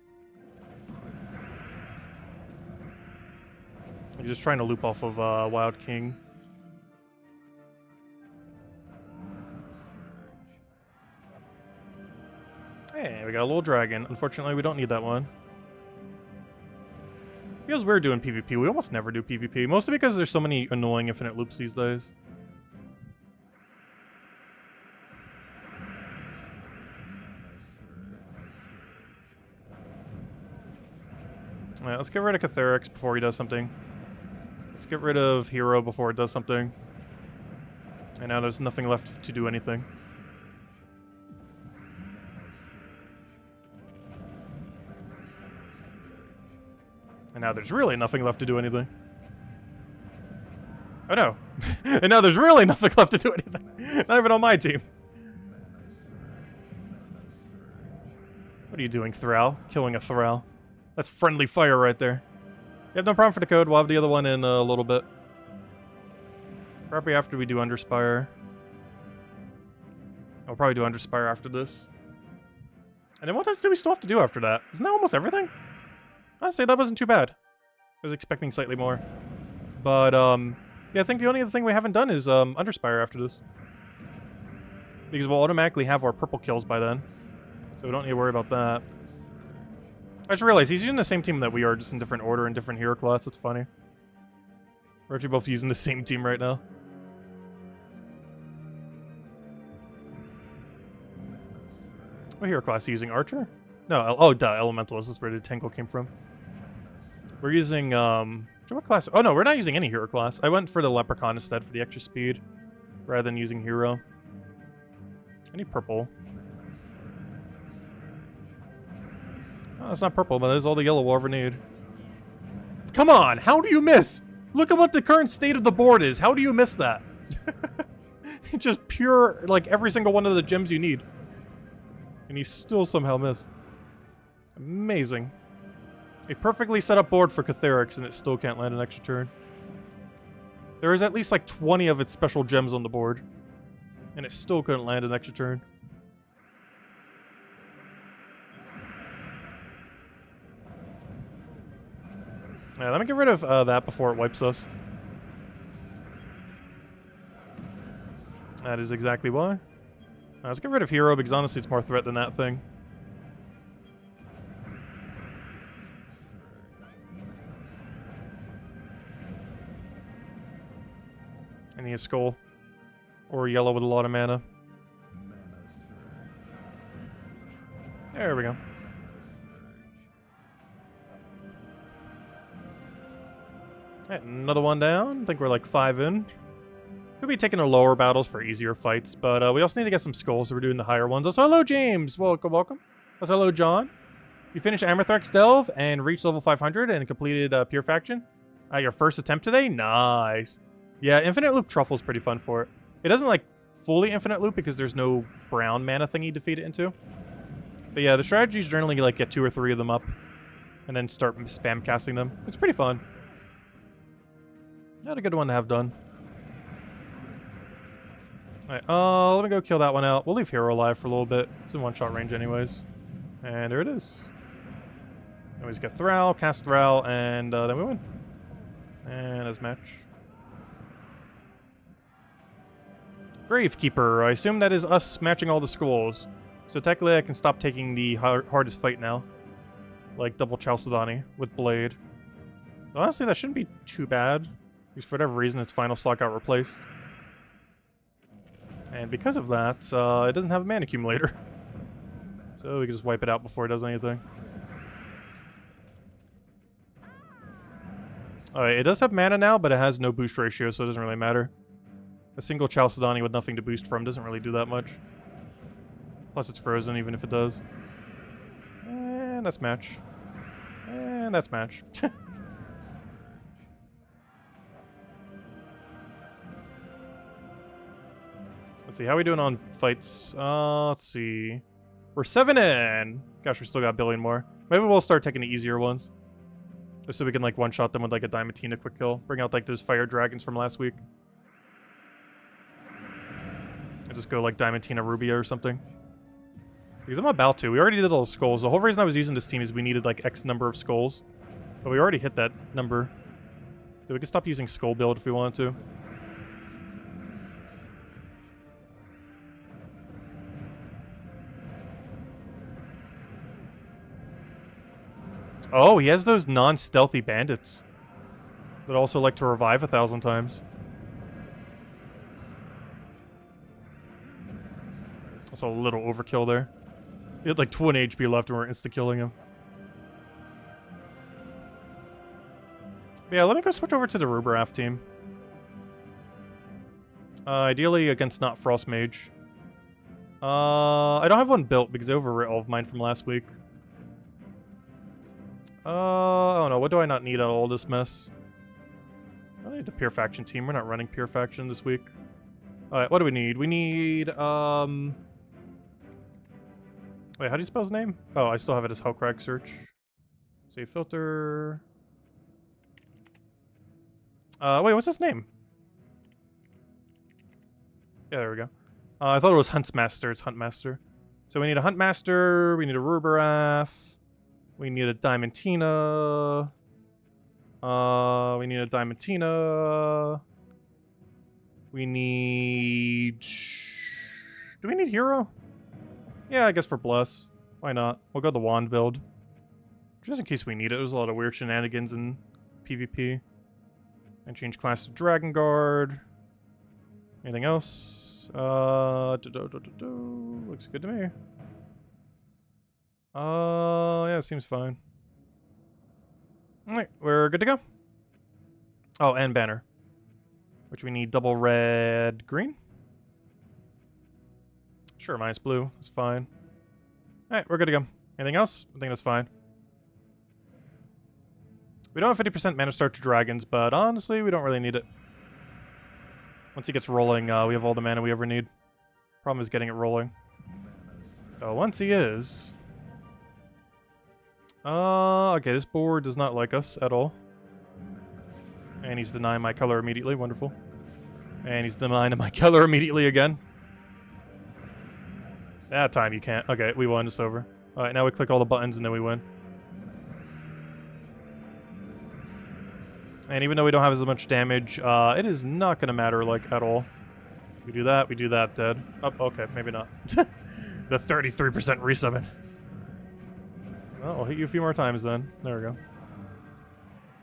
He's just trying to loop off of Wild King. Hey, we got a little dragon. Unfortunately, we don't need that one. Feels weird doing PvP. We almost never do PvP, mostly because there's so many annoying infinite loops these days. Alright, let's get rid of Catharix before he does something. Let's get rid of Hero before it does something. And now there's nothing left to do anything. And now there's really nothing left to do anything. Oh no. And now there's really nothing left to do anything. Not even on my team. What are you doing, Thrall? Killing a Thrall. That's friendly fire right there. You have no problem for the code. We'll have the other one in a little bit. Probably after we do Underspire. I'll probably do Underspire after this. And then what else do we still have to do after that? Isn't that almost everything? Honestly, that wasn't too bad. I was expecting slightly more. But, yeah, I think the only other thing we haven't done is, Underspire after this. Because we'll automatically have our purple kills by then. So we don't need to worry about that. I just realized he's using the same team that we are, just in different order and different hero class. That's funny. We're actually both using the same team right now. What hero class are you using? Archer? No, oh, duh, Elementalist. That's where the Tangle came from. We're using, what class? Oh, no, we're not using any hero class. I went for the Leprechaun instead for the extra speed, rather than using hero. I need purple. Oh, it's not purple, but there's all the yellow we'll ever need. Come on, how do you miss? Look at what the current state of the board is. How do you miss that? Just pure, like, every single one of the gems you need. And you still somehow miss. Amazing. A perfectly set up board for Catharix, and it still can't land an extra turn. There is at least like 20 of its special gems on the board. And it still couldn't land an extra turn. Yeah, let me get rid of that before it wipes us. That is exactly why. Let's get rid of Hero, because honestly it's more threat than that thing. I need a skull. Or yellow with a lot of mana. There we go. Right, another one down. I think we're like 5 in. Could be taking the lower battles for easier fights, but we also need to get some skulls, so we're doing the higher ones. Also, hello, James! Welcome, welcome. Also, hello, John. You finished Amethyst Delve and reached level 500 and completed Pure Faction? Your first attempt today? Nice. Yeah, Infinite Loop Truffle's pretty fun for it. It doesn't, like, fully Infinite Loop because there's no brown mana thingy to feed it into. But yeah, the strategy is generally, like, get 2 or 3 of them up and then start spam casting them. It's pretty fun. Not a good one to have done. Alright, let me go kill that one out. We'll leave Hero alive for a little bit. It's in one-shot range anyways. And there it is. Then we just get Thrall, cast Thrall, and then we win. And as match. Gravekeeper. I assume that is us matching all the skulls. So technically I can stop taking the hardest fight now. Like double Chalcedony with Blade. Honestly, that shouldn't be too bad. Because for whatever reason, its final slot got replaced. And because of that, it doesn't have a mana accumulator. So we can just wipe it out before it does anything. Alright, it does have mana now, but it has no boost ratio, so it doesn't really matter. A single Chalcedony with nothing to boost from doesn't really do that much. Plus it's frozen, even if it does. And that's match. And that's match. Let's see, how are we doing on fights? Let's see. We're 7 in! Gosh, we still got a billion more. Maybe we'll start taking the easier ones. Just so we can, like, one-shot them with, like, a Diamantina quick kill. Bring out, like, those fire dragons from last week. And just go, like, Diamantina Rubia or something. Because I'm about to. We already did all the skulls. The whole reason I was using this team is we needed, like, X number of skulls. But we already hit that number. So we can stop using skull build if we wanted to. Oh, he has those non-stealthy bandits that also like to revive 1,000 times. That's a little overkill there. He had like 20 HP left and we're insta-killing him. Yeah, let me go switch over to the Rubraf team. Ideally against not Frost Mage. I don't have one built because I overwrit all of mine from last week. I don't know. What do I not need out of all this mess? I need the Pure Faction team. We're not running Pure Faction this week. Alright, what do we need? We need, wait, how do you spell his name? Oh, I still have it as Hellcrag search. Save filter. Wait, what's his name? Yeah, there we go. I thought it was Huntsmaster. It's Huntmaster. So we need a Huntmaster. We need a Rubraf. We need a Diamantina. We need a Diamantina. We need... Do we need Hero? Yeah, I guess for Bless. Why not? We'll go the Wand build. Just in case we need it. There's a lot of weird shenanigans in PvP. And change class to Dragon Guard. Anything else? Looks good to me. Yeah, seems fine. Alright, we're good to go. Oh, and banner. Which we need double red, green. Sure, minus blue. That's fine. Alright, we're good to go. Anything else? I think that's fine. We don't have 50% mana start to dragons, but honestly, we don't really need it. Once he gets rolling, we have all the mana we ever need. Problem is getting it rolling. So once he is... okay, this board does not like us at all. And he's denying my color immediately. Wonderful. And he's denying my color immediately again. That time you can't. Okay, we won. It's over. Alright, now we click all the buttons and then we win. And even though we don't have as much damage, it is not going to matter, like, at all. We do that, dead. Oh, okay, maybe not. The 33% resummon. Well, I'll hit you a few more times then. There we go.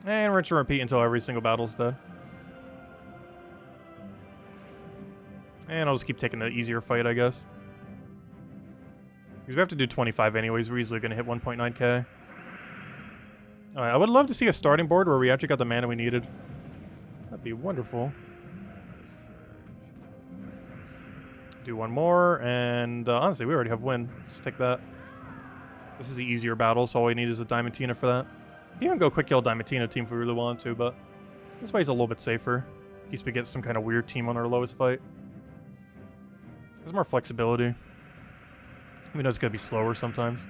And rinse and repeat until every single battle's dead. And I'll just keep taking the easier fight, I guess. Because we have to do 25 anyways, we're easily going to hit 1.9k. Alright, I would love to see a starting board where we actually got the mana we needed. That'd be wonderful. Do one more, and honestly, we already have win. Just take that. This is the easier battle, so all we need is a Diamantina for that. You can go quick kill Diamantina team if we really want to, but this way's a little bit safer. In case we get some kind of weird team on our lowest fight. There's more flexibility. We know it's gonna be slower sometimes.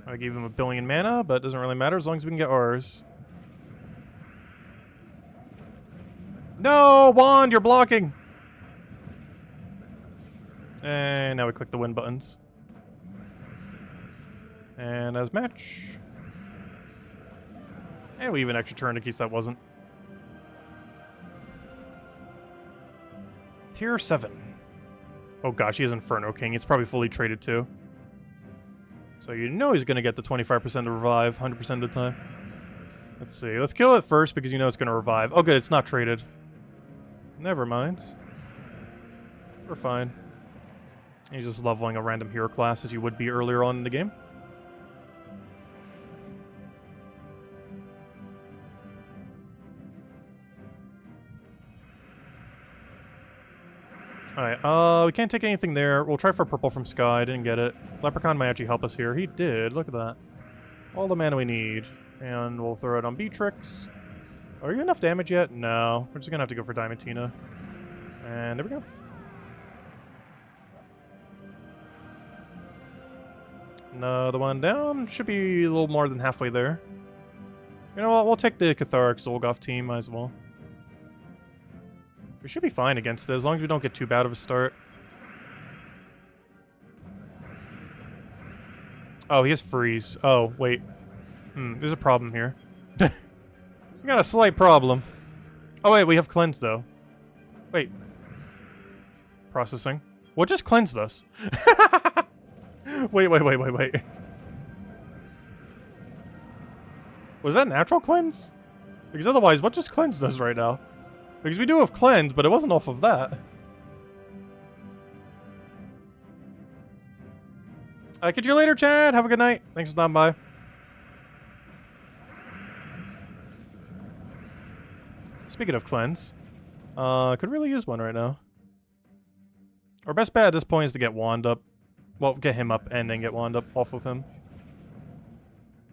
I gave him 1 billion mana, but it doesn't really matter as long as we can get ours. No, Wand, you're blocking! And now we click the win buttons. And as match. And we even extra turn in case that wasn't. Tier 7. Oh gosh, he has Inferno King. It's probably fully traded too. So you know he's going to get the 25% to revive 100% of the time. Let's see. Let's kill it first because you know it's going to revive. Oh good, it's not traded. Never mind. We're fine. He's just leveling a random hero class as you would be earlier on in the game. Alright, we can't take anything there. We'll try for purple from Sky. Didn't get it. Leprechaun might actually help us here. He did. Look at that. All the mana we need. And we'll throw it on Beatrix. Are you enough damage yet? No. We're just gonna have to go for Diamantina. And there we go. Another one down. Should be a little more than halfway there. You know what? We'll take the Catharic Zolgoth team. Might as well. We should be fine against it, as long as we don't get too bad of a start. Oh, he has freeze. Oh, wait. There's a problem here. We got a slight problem. Oh, wait, we have cleanse, though. Wait. Processing. What just cleansed us? Wait. Was that natural cleanse? Because otherwise, what just cleansed us right now? Because we do have cleanse, but it wasn't off of that. Catch you later, Chad. Have a good night. Thanks for stopping by. Speaking of cleanse, could really use one right now. Our best bet at this point is to get Wand up. Well, get him up and then get Wand up off of him.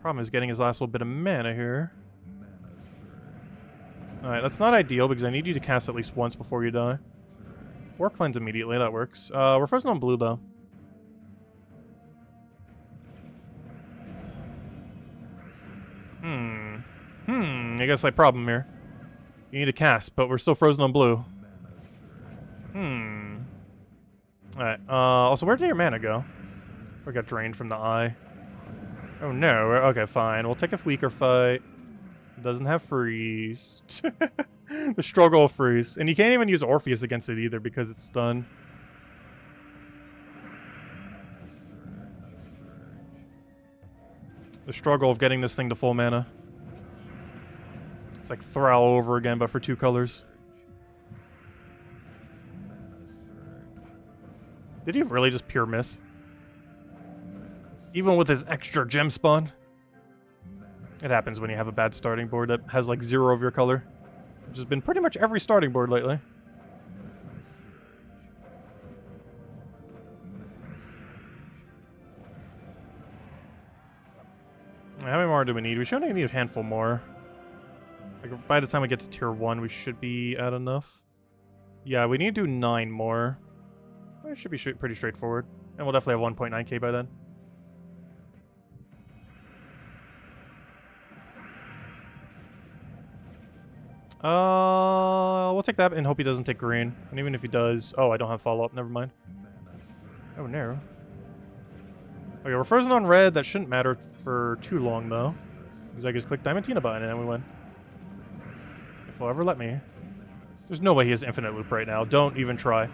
Problem is getting his last little bit of mana here. Alright, that's not ideal because I need you to cast at least once before you die. Or cleanse immediately, that works. We're frozen on blue, though. I guess I problem here. You need to cast, but we're still frozen on blue. Alright, also, where did your mana go? We got drained from the eye. Oh no, okay, fine. We'll take a weaker fight. Doesn't have freeze. The struggle of freeze. And you can't even use Orpheus against it either because it's stunned. The struggle of getting this thing to full mana. It's like Thrall over again, but for 2 colors. Did he really just pure miss? Even with his extra gem spawn? It happens when you have a bad starting board that has like 0 of your color. Which has been pretty much every starting board lately. How many more do we need? We should only need a handful more. Like, by the time we get to tier 1, we should be at enough. Yeah, we need to do 9 more. It should be pretty straightforward. And we'll definitely have 1.9k by then. We'll take that and hope he doesn't take green. And even if he does... Oh, I don't have follow-up. Never mind. Oh, no. Okay, we're frozen on red. That shouldn't matter for too long, though. Because I just click Diamantina button and then we win. If he'll ever let me. There's no way he has infinite loop right now. Don't even try.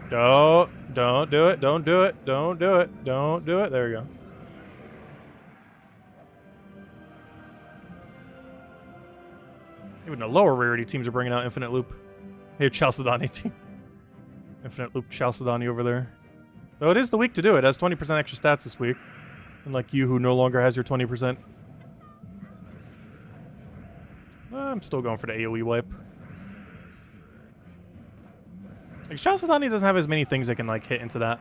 Don't do it. Don't do it. Don't do it. Don't do it. There you go. Even the lower rarity teams are bringing out infinite loop. Hey, Chalcedony team. Infinite loop Chalcedony over there. Though it is the week to do it. It has 20% extra stats this week. Unlike you who no longer has your 20%. I'm still going for the AoE wipe. Like, Chalcedony doesn't have as many things that can, like, hit into that.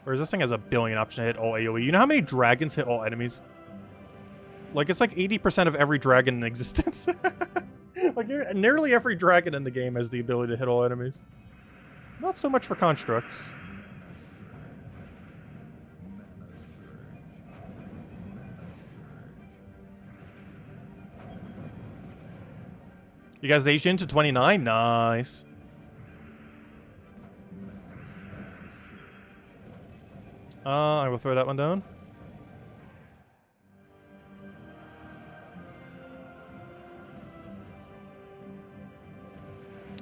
Whereas this thing has a billion option to hit all AoE. You know how many dragons hit all enemies? Like, it's like 80% of every dragon in existence. Like, nearly every dragon in the game has the ability to hit all enemies. Not so much for constructs. You guys Asian to 29? Nice. I will throw that one down.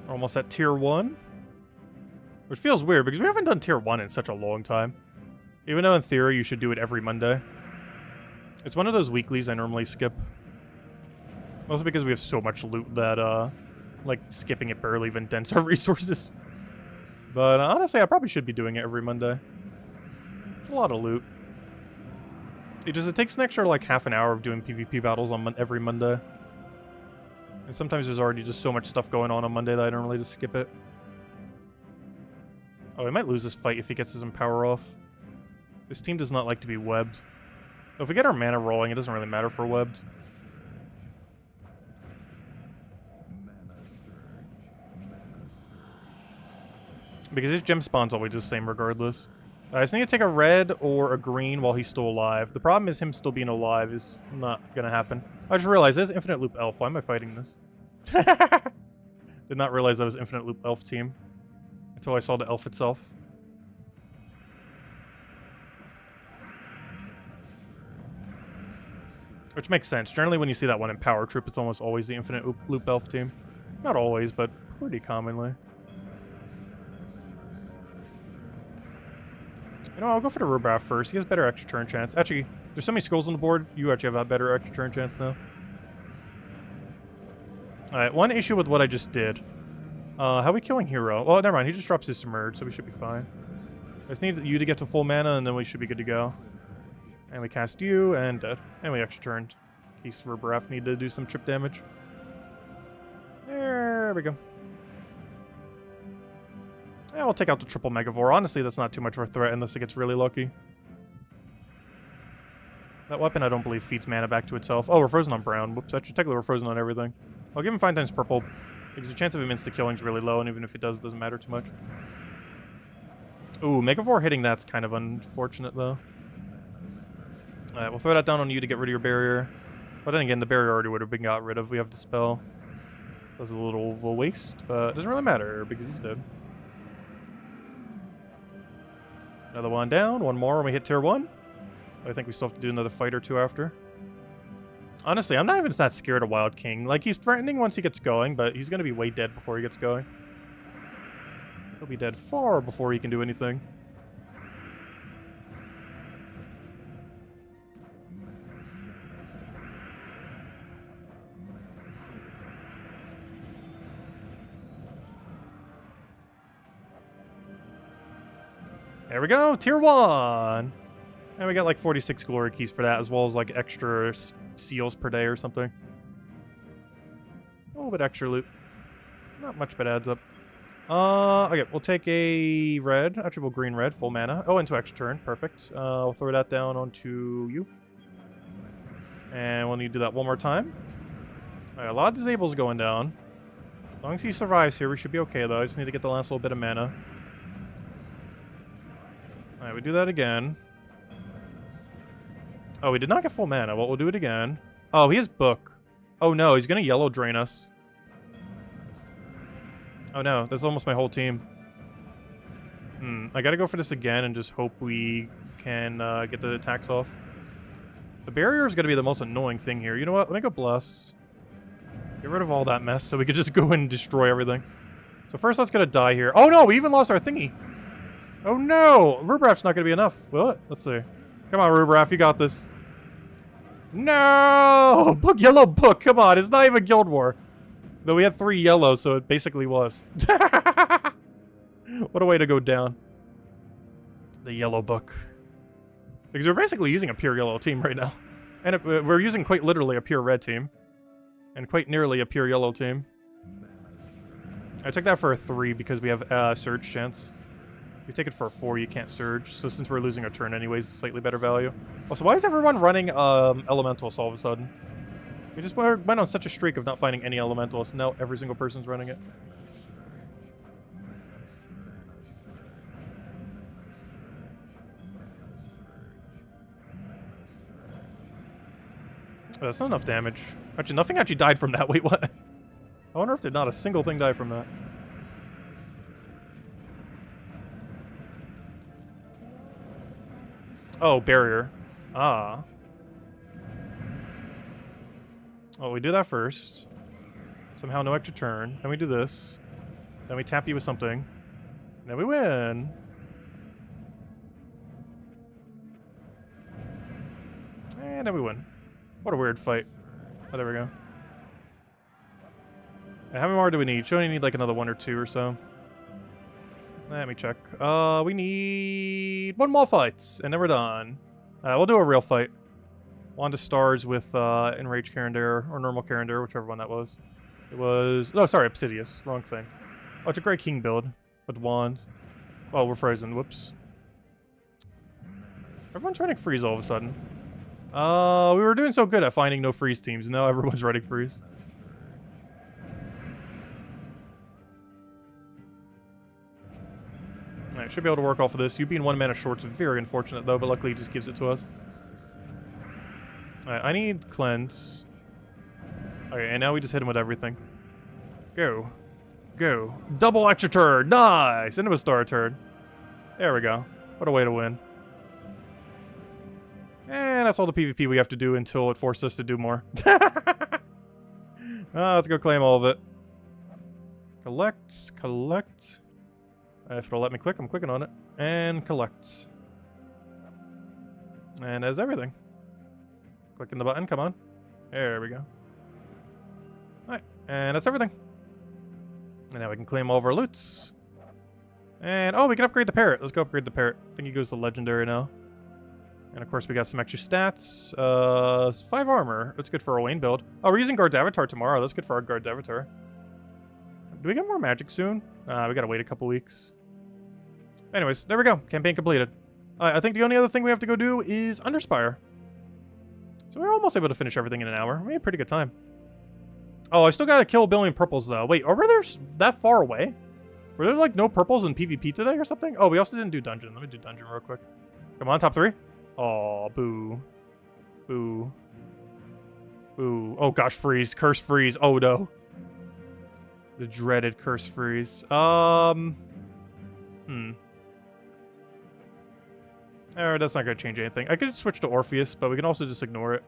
Almost at tier 1. Which feels weird because we haven't done tier 1 in such a long time. Even though in theory you should do it every Monday. It's one of those weeklies I normally skip. Mostly because we have so much loot that, like, skipping it barely even dents our resources. But honestly, I probably should be doing it every Monday. It's a lot of loot. It takes an extra, like, half an hour of doing PvP battles on every Monday. And sometimes there's already just so much stuff going on Monday that I don't really just skip it. Oh, he might lose this fight if he gets his Empower off. This team does not like to be webbed. So if we get our mana rolling, it doesn't really matter for webbed. Because his gem spawn's always the same regardless. I just need to take a red or a green while he's still alive. The problem is him still being alive is not gonna happen. I just realized there's infinite loop elf. Why am I fighting this? Did not realize that was Infinite Loop Elf team until I saw the elf itself. Which makes sense. Generally, when you see that one in Power Troop, it's almost always the Infinite Loop Elf team. Not always, but pretty commonly. You know, I'll go for the Rubraff first. He has better extra turn chance. Actually, there's so many skulls on the board, you actually have a better extra turn chance now. Alright, one issue with what I just did. How are we killing Hero? Oh, never mind. He just drops his Submerge, so we should be fine. I just need you to get to full mana, and then we should be good to go. And we cast you, and dead. And we extra turned. In case Rubraff need to do some chip damage. There we go. Yeah, we'll take out the triple Megavore. Honestly, that's not too much of a threat unless it gets really lucky. That weapon, I don't believe, feeds mana back to itself. Oh, we're frozen on brown. Whoops, actually, technically we're frozen on everything. I'll give him 5 times purple, because the chance of him insta-killing is really low, and even if it does, it doesn't matter too much. Ooh, Megavore hitting that's kind of unfortunate, though. Alright, we'll throw that down on you to get rid of your barrier. But then again, the barrier already would have been got rid of. We have Dispel. That was a little waste, but it doesn't really matter, because he's dead. Another one down, one more when we hit tier 1. I think we still have to do another fight or two after. Honestly, I'm not even that scared of Wild King. Like, he's threatening once he gets going, but he's going to be way dead before he gets going. He'll be dead far before he can do anything. There we go, tier 1! And we got like 46 glory keys for that, as well as like extra seals per day or something. A little bit extra loot. Not much, but adds up. Okay, we'll take a red, actually we'll green red, full mana. Oh, into extra turn, perfect. We'll throw that down onto you. And we'll need to do that one more time. Alright, a lot of disables going down. As long as he survives here, we should be okay though. I just need to get the last little bit of mana. Alright, we do that again. Oh, we did not get full mana. Well, we'll do it again. Oh, he has Book. Oh no, he's gonna yellow drain us. Oh no, that's almost my whole team. I gotta go for this again and just hope we can get the attacks off. The barrier is gonna be the most annoying thing here. You know what? Let me go Bless. Get rid of all that mess so we could just go and destroy everything. So first that's gonna die here. Oh no, we even lost our thingy. Oh no! Rubraff's not gonna be enough. What? Let's see. Come on, Rubraff, you got this. No! Book, yellow book, come on, it's not even Guild War. Though we had 3 yellow, so it basically was. What a way to go down. The yellow book. Because we're basically using a pure yellow team right now. And we're using quite literally a pure red team. And quite nearly a pure yellow team. I took that for a 3 because we have surge chance. If you take it for a 4, you can't surge. So since we're losing our turn anyways, it's slightly better value. Also, why is everyone running Elementals all of a sudden? We just went on such a streak of not finding any Elementals, and now every single person's running it. Oh, that's not enough damage. Actually, nothing actually died from that. Wait, what? I wonder if did not a single thing die from that. Oh, barrier. Ah. Oh, we do that first. Somehow no extra turn. Then we do this. Then we tap you with something. And then we win. And then we win. What a weird fight. Oh, there we go. And how many more do we need? Should only need like another 1 or 2 or so. Let me check. We need 1 more fight, and then we're done. We'll do a real fight. Wanda stars with Enraged Karandar, or Normal Karandar, whichever one that was. It was... Oh, sorry, Obsidious. Wrong thing. Oh, it's a Grey King build with wands. Oh, we're frozen. Whoops. Everyone's running freeze all of a sudden. We were doing so good at finding no freeze teams. Now everyone's running freeze. Alright, should be able to work off of this. You being 1 mana short is very unfortunate, though, but luckily he just gives it to us. Alright, I need Cleanse. Okay, and now we just hit him with everything. Go. Go. Double extra turn. Nice. Into a star turn. There we go. What a way to win. And that's all the PvP we have to do until it forces us to do more. Let's go claim all of it. Collect. Collect. If it'll let me click, I'm clicking on it. And collect. And that's everything. Clicking the button. Come on. There we go. Alright. And that's everything. And now we can claim all of our loots. And, oh, we can upgrade the parrot. Let's go upgrade the parrot. I think he goes to legendary now. And, of course, we got some extra stats. 5 armor. That's good for our Wayne build. Oh, we're using Guard's Avatar tomorrow. That's good for our Guard's Avatar. Do we get more magic soon? We gotta wait a couple weeks. Anyways, there we go. Campaign completed. I think the only other thing we have to go do is Underspire. So we're almost able to finish everything in an hour. We had a pretty good time. Oh, I still gotta kill a billion purples, though. Wait, are there that far away? Were there, like, no purples in PvP today or something? Oh, we also didn't do dungeon. Let me do dungeon real quick. Come on, top 3. Oh, boo. Boo. Boo. Oh, gosh, freeze. Curse freeze. Oh, no. The dreaded curse freeze. Alright, that's not going to change anything. I could switch to Orpheus, but we can also just ignore it.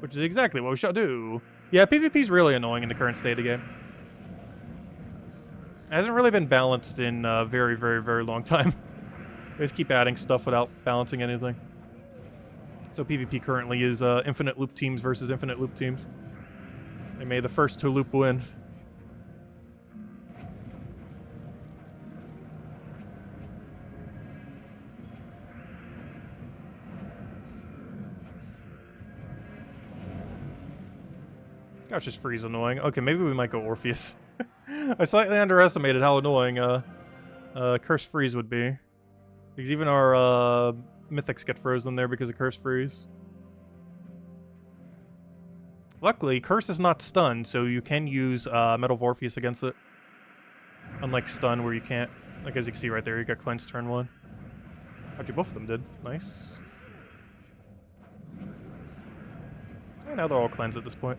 Which is exactly what we shall do. Yeah, PvP's really annoying in the current state of the game. It hasn't really been balanced in a very, very, very long time. They just keep adding stuff without balancing anything. So PvP currently is infinite loop teams versus infinite loop teams. They made the first to loop win. Gosh, this freeze annoying. Okay, maybe we might go Orpheus. I slightly underestimated how annoying Curse Freeze would be. Because even our mythics get frozen there because of Curse Freeze. Luckily, Curse is not stunned, so you can use Metal of Orpheus against it. Unlike Stun, where you can't. Like, as you can see right there, you got Cleanse turn 1. Actually, both of them did. Nice. And now they're all cleansed at this point.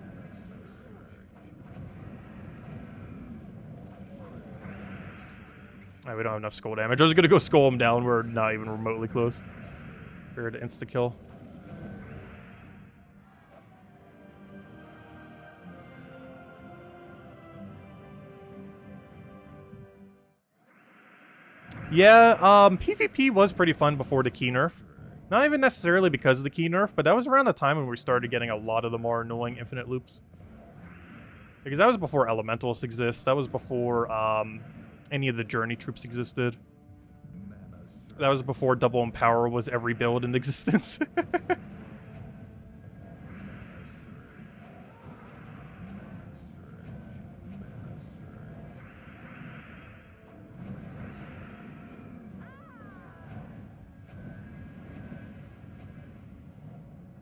Alright, we don't have enough skull damage. I was gonna go skull him down. We're not even remotely close. We're to insta-kill. Yeah, PvP was pretty fun before the key nerf. Not even necessarily because of the key nerf, but that was around the time when we started getting a lot of the more annoying infinite loops. Because that was before Elementals exist. That was before, any of the journey troops existed. That was before Double Empower was every build in existence.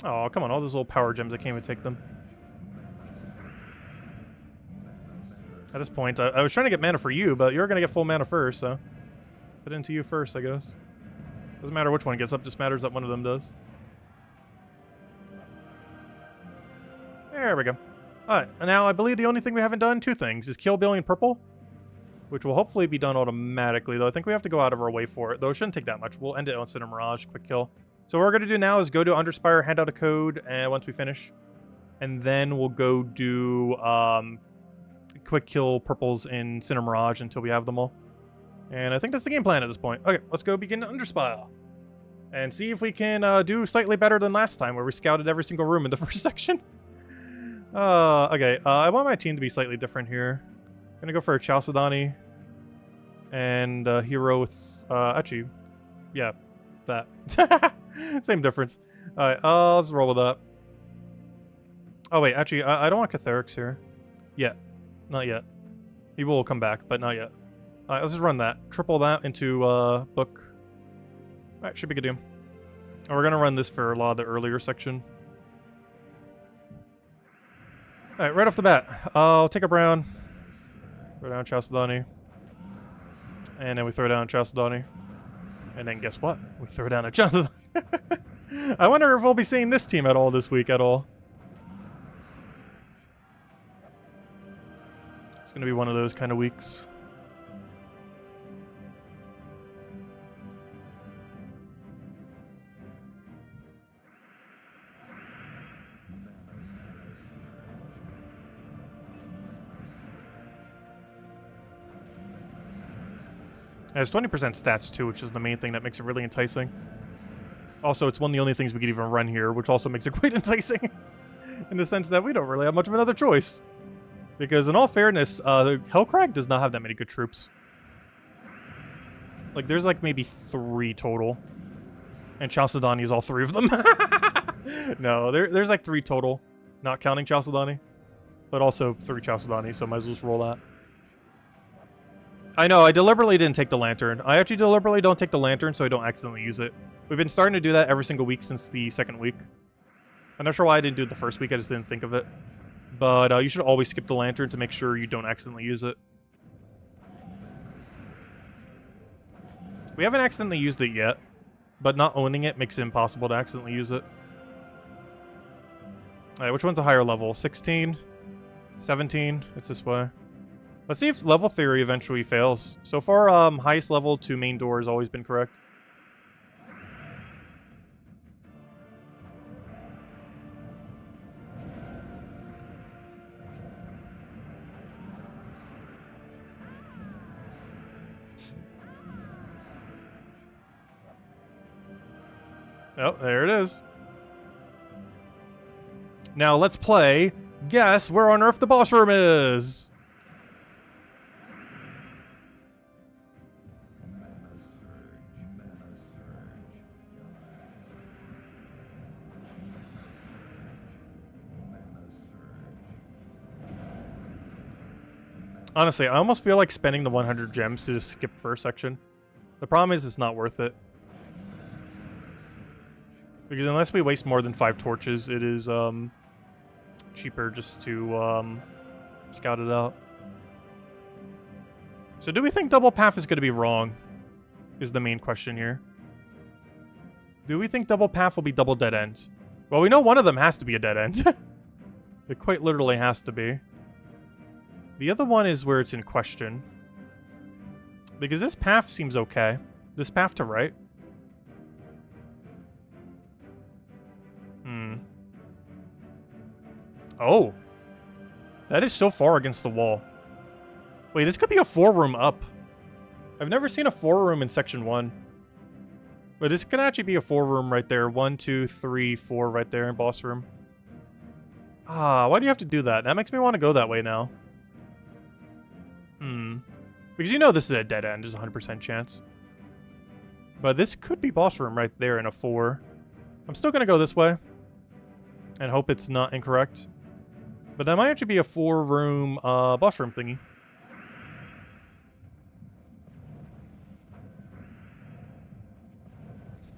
Oh, come on, all those little power gems, I can't even take them. At this point, I was trying to get mana for you, but you're going to get full mana first, so... Put it into you first, I guess. Doesn't matter which one gets up, just matters that one of them does. There we go. Alright, and now I believe the only thing we haven't done, 2 things, is kill Billion Purple, which will hopefully be done automatically, though I think we have to go out of our way for it, though it shouldn't take that much. We'll end it on Cinder Mirage, quick kill. So what we're going to do now is go to Underspire, hand out a code, and once we finish, and then we'll go do, quick kill purples in Cinder Mirage until we have them all. And I think that's the game plan at this point. Okay, let's go begin Underspire. And see if we can do slightly better than last time, where we scouted every single room in the first section. Okay, I want my team to be slightly different here. I'm gonna go for a Chalcedony. And a hero with, actually, yeah, that. Same difference. Alright, let's roll with that. Oh wait, actually, I don't want Catharix here. Yet. Not yet. He will come back, but not yet. Alright, let's just run that. Triple that into book. Alright, should be good. And we're gonna run this for a lot of the earlier section. Alright, right off the bat, I'll take a brown. Throw down Chalcedony. And then we throw down Chalcedony. And then guess what? We throw down a Chalcedony. I wonder if we'll be seeing this team at all this week at all. It's gonna be one of those kind of weeks. It has 20% stats too, which is the main thing that makes it really enticing. Also, it's one of the only things we could even run here, which also makes it quite enticing. In the sense that we don't really have much of another choice. Because in all fairness, Hellcrag does not have that many good troops. Like, there's like maybe 3 total. And Chalcedony is all 3 of them. No, there's like 3 total. Not counting Chalcedony. But also 3 Chalcedony, so might as well just roll that. I know, I deliberately didn't take the lantern. I actually deliberately don't take the lantern so I don't accidentally use it. We've been starting to do that every single week since the 2nd week. I'm not sure why I didn't do it the 1st week, I just didn't think of it. But you should always skip the lantern to make sure you don't accidentally use it. We haven't accidentally used it yet, but not owning it makes it impossible to accidentally use it. Alright, which one's a higher level? 16? 17? It's this way. Let's see if level theory eventually fails. So far, highest level to main door has always been correct. Oh, there it is. Now let's play Guess Where on Earth the Boss Room is. Honestly, I almost feel like spending the 100 gems to just skip first section. The problem is it's not worth it. Because unless we waste more than 5 torches, it is cheaper just to scout it out. So do we think double path is going to be wrong? Is the main question here. Do we think double path will be double dead end? Well, we know one of them has to be a dead end. It quite literally has to be. The other one is where it's in question. Because this path seems okay. This path to right. Oh. That is so far against the wall. Wait, this could be a 4-room up. I've never seen a 4-room in section 1. But this could actually be a 4-room right there. 1, 2, 3, 4 right there in boss room. Ah, why do you have to do that? That makes me want to go that way now. Because you know this is a dead end. There's a 100% chance. But this could be boss room right there in a 4. I'm still going to go this way. And hope it's not incorrect. But that might actually be a 4-room boss room thingy.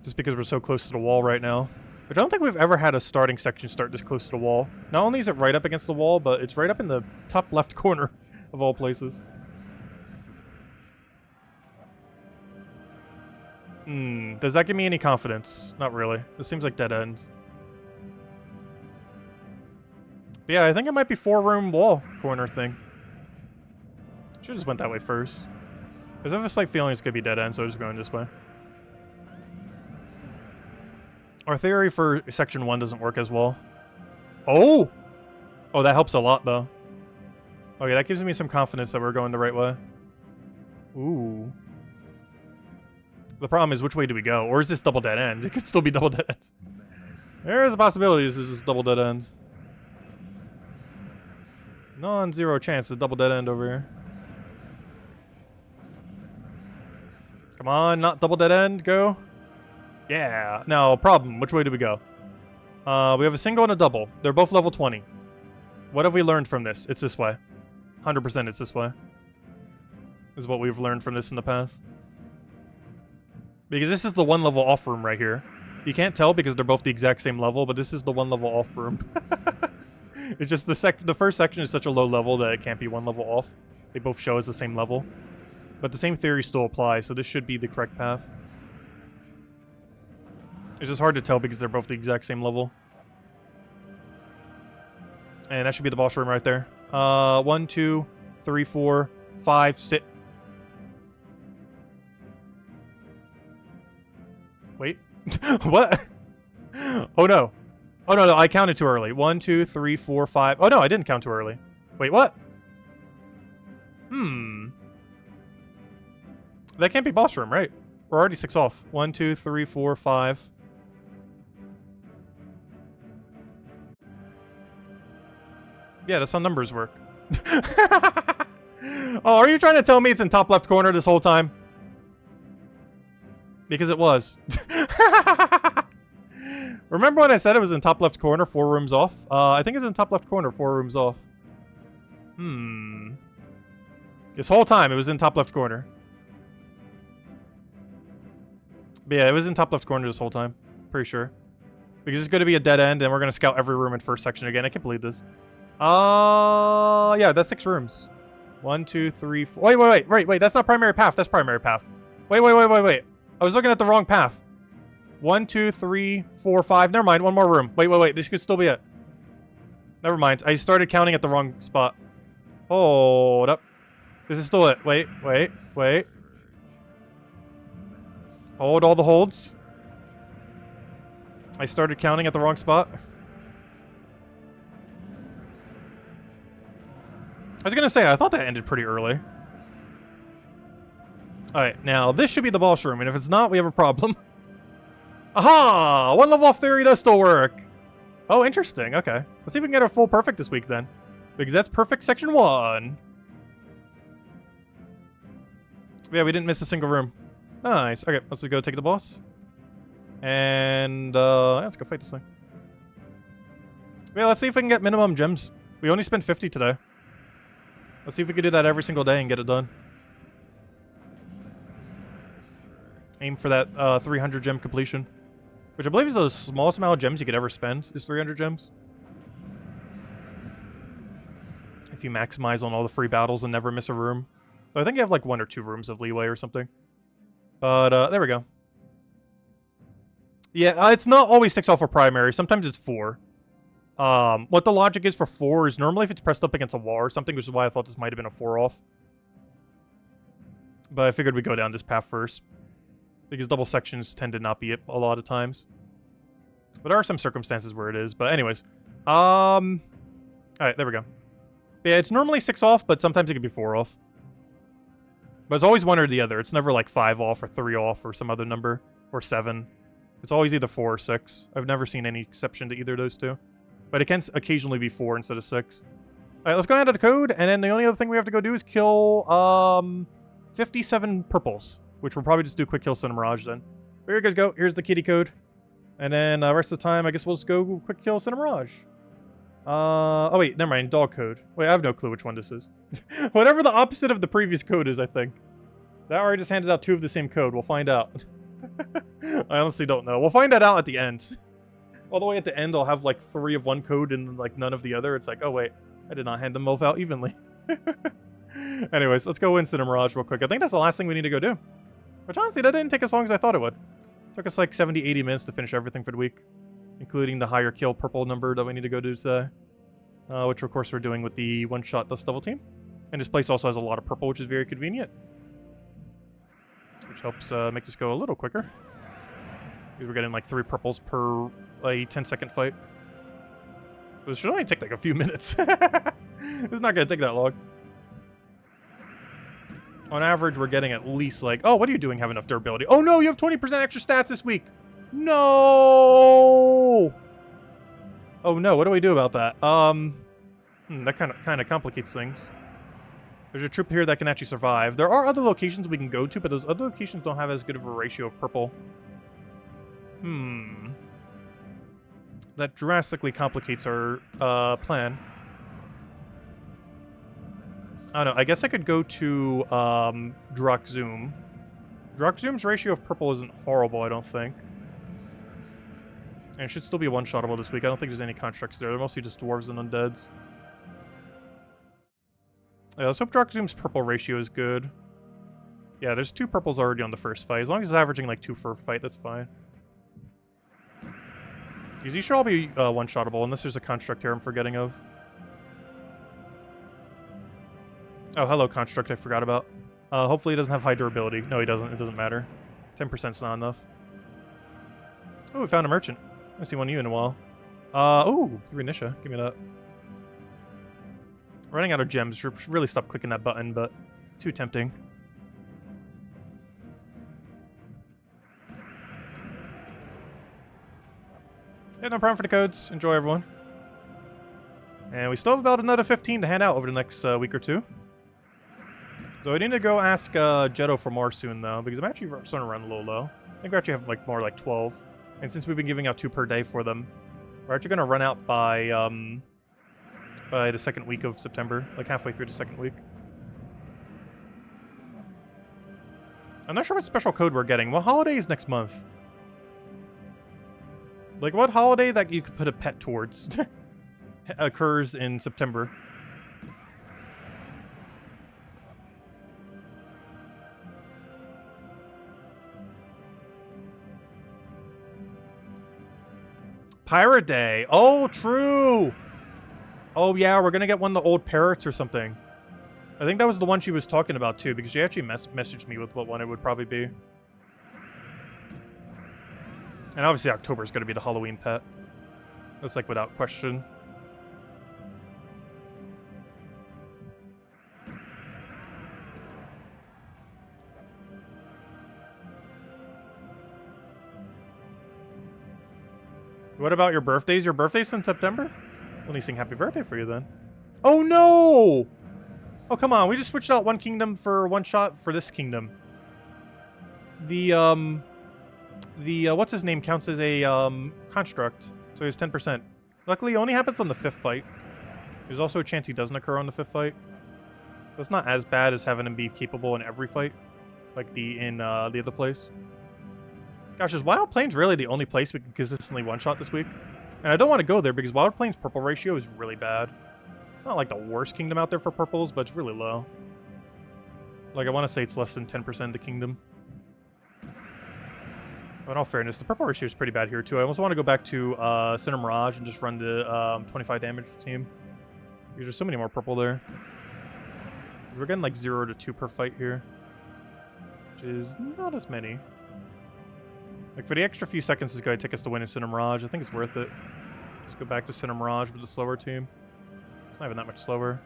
Just because we're so close to the wall right now. Which I don't think we've ever had a starting section start this close to the wall. Not only is it right up against the wall, but it's right up in the top left corner of all places. Does that give me any confidence? Not really. This seems like dead end. But yeah, I think it might be 4-room wall corner thing. Should've just went that way first. Because I have a slight feeling it's gonna be dead end, so I'm just going this way. Our theory for section 1 doesn't work as well. Oh! Oh, that helps a lot, though. Okay, that gives me some confidence that we're going the right way. Ooh. The problem is, which way do we go? Or is this double dead end? It could still be double dead ends. There's a possibility this is just double dead ends. Non-zero chance of double dead end over here. Come on, not double dead end, go. Yeah. Now, problem, which way do we go? We have a single and a double. They're both level 20. What have we learned from this? It's this way. 100% it's this way. Is what we've learned from this in the past. Because this is the 1 level off room right here. You can't tell because they're both the exact same level, but this is the 1 level off room. It's just the first section is such a low level that it can't be 1 level off. They both show as the same level. But the same theory still applies, so this should be the correct path. It's just hard to tell because they're both the exact same level. And that should be the boss room right there. 1, 2, 3, 4, 5, 6. Wait. What? Oh no. Oh no, I counted too early. 1, 2, 3, 4, 5. Oh no, I didn't count too early. Wait, what? That can't be boss room, right? We're already 6 off. 1, 2, 3, 4, 5. Yeah, that's how numbers work. Oh, are you trying to tell me it's in top left corner this whole time? Because it was. Remember when I said it was in top left corner, 4 rooms off? I think it's in top left corner, 4 rooms off. This whole time, it was in top left corner. But yeah, it was in top left corner this whole time. Pretty sure. Because it's going to be a dead end, and we're going to scout every room in first section again. I can't believe this. Yeah, that's 6 rooms. 1, 2, 3, 4. Wait. That's not primary path. That's primary path. Wait. I was looking at the wrong path. 1, 2, 3, 4, 5. Never mind. One more room. Wait. This could still be it. Never mind. I started counting at the wrong spot. Hold up. This is still it. Wait. Hold all the holds. I started counting at the wrong spot. I was gonna say, I thought that ended pretty early. Alright, now this should be the boss room, and if it's not, we have a problem. Aha! 1 level off theory does still work. Oh, interesting. Okay. Let's see if we can get a full perfect this week then. Because that's perfect section 1. Yeah, we didn't miss a single room. Nice. Okay, let's go take the boss. And, yeah, let's go fight this thing. Yeah, let's see if we can get minimum gems. We only spent 50 today. Let's see if we can do that every single day and get it done. Aim for that 300 gem completion. Which I believe is the smallest amount of gems you could ever spend, is 300 gems. If you maximize on all the free battles and never miss a room. So I think you have like 1 or 2 rooms of leeway or something. But, there we go. Yeah, it's not always 6 off for primary. Sometimes it's 4. What the logic is for 4 is normally if it's pressed up against a wall or something, which is why I thought this might have been a 4 off. But I figured we'd go down this path first. Because double sections tend to not be it a lot of times. But there are some circumstances where it is. But anyways. Alright, there we go. Yeah, it's normally 6 off, but sometimes it can be 4 off. But it's always one or the other. It's never like 5 off or 3 off or some other number. Or 7. It's always either 4 or 6. I've never seen any exception to either of those two. But it can occasionally be 4 instead of 6. Alright, let's go into the code. And then the only other thing we have to go do is kill 57 purples. Which we'll probably just do quick kill Cinemirage then. But here you guys go. Here's the kitty code. And then rest of the time, I guess we'll just go quick kill Cinemirage. Oh wait, never mind. Dog code. Wait, I have no clue which one this is. Whatever the opposite of the previous code is, I think. That already just handed out 2 of the same code. We'll find out. I honestly don't know. We'll find that out at the end. All the way at the end, I'll have like 3 of one code and like none of the other. It's like, oh wait, I did not hand them both out evenly. Anyways, let's go in Cinemirage real quick. I think that's the last thing we need to go do. Which honestly, that didn't take as long as I thought it would. It took us like 70, 80 minutes to finish everything for the week. Including the higher kill purple number that we need to go do today. Which of course we're doing with the one-shot Dust Devil team. And this place also has a lot of purple, which is very convenient. Which helps make this go a little quicker. Because we're getting like 3 purples per a 10-second fight. This should only take like a few minutes. It's not going to take that long. On average, we're getting at least like... Oh, what are you doing? Have enough durability. Oh no, you have 20% extra stats this week. No! Oh no, what do we do about that? That kind of complicates things. There's a troop here that can actually survive. There are other locations we can go to, but those other locations don't have as good of a ratio of purple. That drastically complicates our plan. I don't know, I guess I could go to Drakzoom. Drakzoom's ratio of purple isn't horrible, I don't think. And it should still be one-shottable this week. I don't think there's any constructs there. They're mostly just dwarves and undeads. Yeah, let's hope Drakzoom's purple ratio is good. Yeah, there's 2 purples already on the first fight. As long as it's averaging like 2 per fight, that's fine. These should all be one-shottable, unless there's a construct here I'm forgetting of. Oh, hello, construct I forgot about. Hopefully he doesn't have high durability. No, he doesn't. It doesn't matter. 10%'s not enough. Oh, we found a merchant. I haven't seen one of you in a while. Oh, 3 Nisha. Give me that. Running out of gems. Should really stop clicking that button, but too tempting. Yeah, no problem for the codes. Enjoy, everyone. And we still have about another 15 to hand out over the next week or two. So I need to go ask Jetto for more soon, though, because I'm actually starting to run a little low. I think we actually have like more like 12. And since we've been giving out 2 per day for them, we're actually going to run out by the second week of September, like halfway through the second week. I'm not sure what special code we're getting. What holiday is next month? Like, what holiday that you could put a pet towards occurs in September? Pirate Day. Oh, true. Oh, yeah, we're going to get one of the old parrots or something. I think that was the one she was talking about, too, because she actually messaged me with what one it would probably be. And obviously October is going to be the Halloween pet. That's, like, without question. What about your birthdays? Your birthday's in September? Let me sing happy birthday for you, then. Oh, no! Oh, come on. We just switched out one kingdom for one shot for this kingdom. The what's his name counts as a, construct. So he's 10%. Luckily, it only happens on the 5th fight. There's also a chance he doesn't occur on the 5th fight. So it's not as bad as having him be capable in every fight. Like in the other place. Gosh, is Wild Plains really the only place we can consistently one-shot this week? And I don't want to go there because Wild Plains purple ratio is really bad. It's not like the worst kingdom out there for purples, but it's really low. Like, I want to say it's less than 10% of the kingdom. But in all fairness, the purple ratio is pretty bad here, too. I also want to go back to Cinder Mirage and just run the 25 damage team. Because there's so many more purple there. We're getting like 0 to 2 per fight here. Which is not as many. Like, for the extra few seconds it's going to take us to win in Cinder Mirage, I think it's worth it. Just go back to Cinder Mirage with the slower team. It's not even that much slower.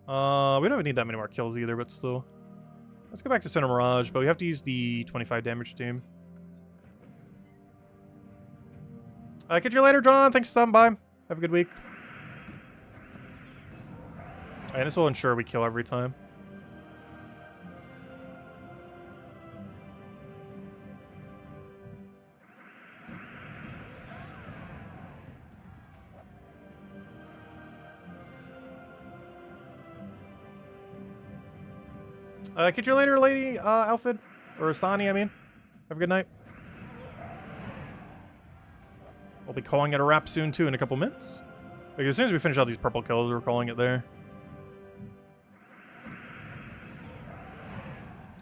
We don't even need that many more kills either, but still. Let's go back to Cinder Mirage, but we have to use the 25 damage team. Catch you later, John. Thanks for stopping by. Have a good week. And this will ensure we kill every time. Catch you later, Lady Alfred. Or Asani, I mean. Have a good night. We'll be calling it a wrap soon, too, in a couple minutes. Like, as soon as we finish out these purple kills, we're calling it there.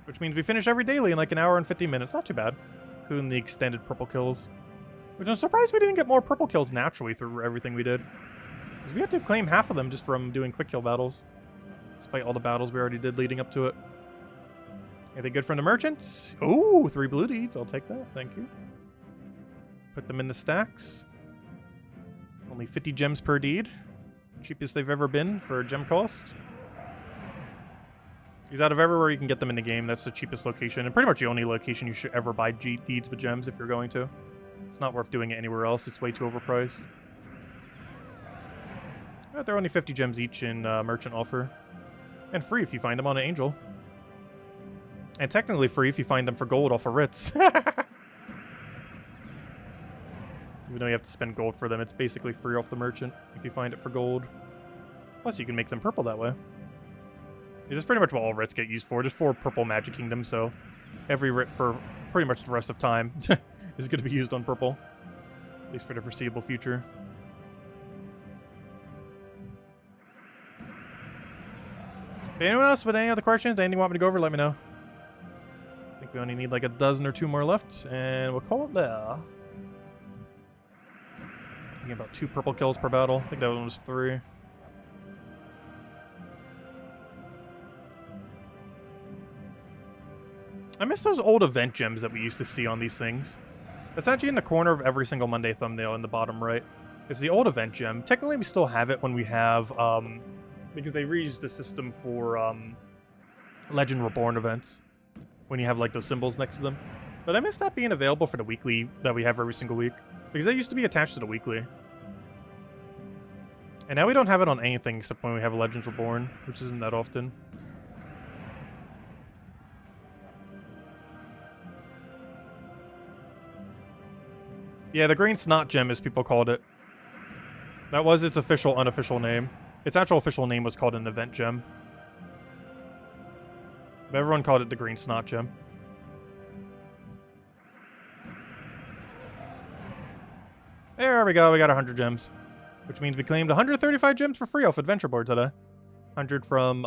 Which means we finish every daily in like an hour and 50 minutes. Not too bad. Including the extended purple kills. Which I'm surprised we didn't get more purple kills naturally through everything we did. Because we had to claim half of them just from doing quick kill battles. Despite all the battles we already did leading up to it. Anything good from the merchants? Ooh, 3 blue deeds. I'll take that. Thank you. Put them in the stacks. Only 50 gems per deed. Cheapest they've ever been for gem cost. Because out of everywhere you can get them in the game, that's the cheapest location. And pretty much the only location you should ever buy deeds with gems if you're going to. It's not worth doing it anywhere else. It's way too overpriced. But they're only 50 gems each in merchant offer. And free if you find them on an angel. And technically free if you find them for gold off of Ritz. Even though you have to spend gold for them, it's basically free off the merchant if you find it for gold. Plus you can make them purple that way. This is pretty much what all Rits get used for. Just 4 purple Magic Kingdom, so every Rit for pretty much the rest of time is going to be used on purple. At least for the foreseeable future. Anyone else with any other questions? Anything you want me to go over, let me know. I think we only need like a dozen or 2 more left, and we'll call it there. Thinking about 2 purple kills per battle. I think that one was 3. I miss those old event gems that we used to see on these things. It's actually in the corner of every single Monday thumbnail in the bottom right. It's the old event gem. Technically, we still have it when we have, because they reused the system for Legend Reborn events. When you have like those symbols next to them. But I miss that being available for the weekly that we have every single week. Because that used to be attached to the weekly. And now we don't have it on anything except when we have Legends Reborn, which isn't that often. Yeah, the green snot gem, as people called it. That was its official, unofficial name. Its actual official name was called an event gem. But everyone called it the green snot gem. There we go, we got 100 gems. Which means we claimed 135 gems for free off Adventure Board today. 100 from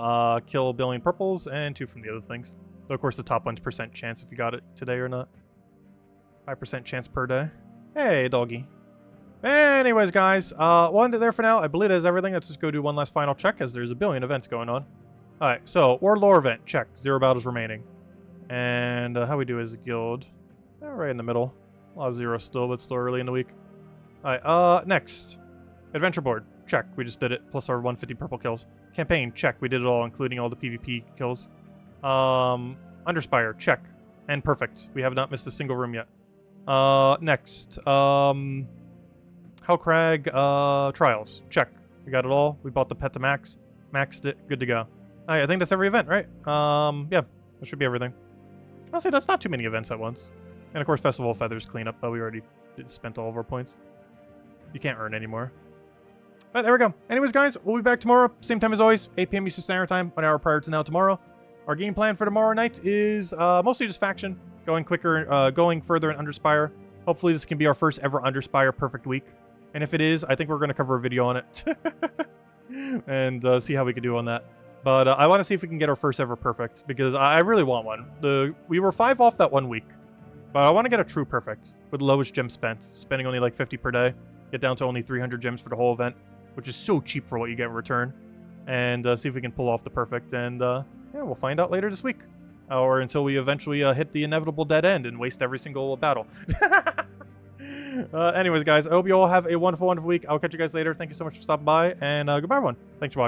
kill a billion purples, and 2 from the other things. Though, of course, the top one's % chance if you got it today or not. 5% chance per day. Hey, doggy. Anyways, guys, we'll end it there for now. I believe that is everything. Let's just go do one last final check, as there's a billion events going on. Alright, so, World Lore event, check. 0 battles remaining. And how we do as a guild. Right in the middle. A lot of zeros still, but still early in the week. Alright, next. Adventure board, check. We just did it, plus our 150 purple kills. Campaign, check. We did it all, including all the PvP kills. Underspire, check. And perfect. We have not missed a single room yet. Next. Hellcrag, trials, check. We got it all. We bought the pet to max. Maxed it. Good to go. Alright, I think that's every event, right? Yeah. That should be everything. Honestly, that's not too many events at once. And of course, Festival of Feathers cleanup, but we already spent all of our points. You can't earn anymore. But there we go. Anyways, guys, we'll be back tomorrow. Same time as always, 8 p.m. Eastern Standard Time, 1 hour prior to now tomorrow. Our game plan for tomorrow night is mostly just faction. Going quicker, going further in Underspire. Hopefully this can be our first ever Underspire perfect week. And if it is, I think we're going to cover a video on it. And see how we can do on that. But I want to see if we can get our first ever perfect, because I really want one. We were 5 off that 1 week. But I want to get a true perfect with lowest gem spent. Spending only like 50 per day. Get down to only 300 gems for the whole event, which is so cheap for what you get in return. And see if we can pull off the perfect. And yeah, we'll find out later this week. Or until we eventually hit the inevitable dead end and waste every single battle. Anyways, guys, I hope you all have a wonderful, wonderful week. I'll catch you guys later. Thank you so much for stopping by. And goodbye, everyone. Thanks for watching.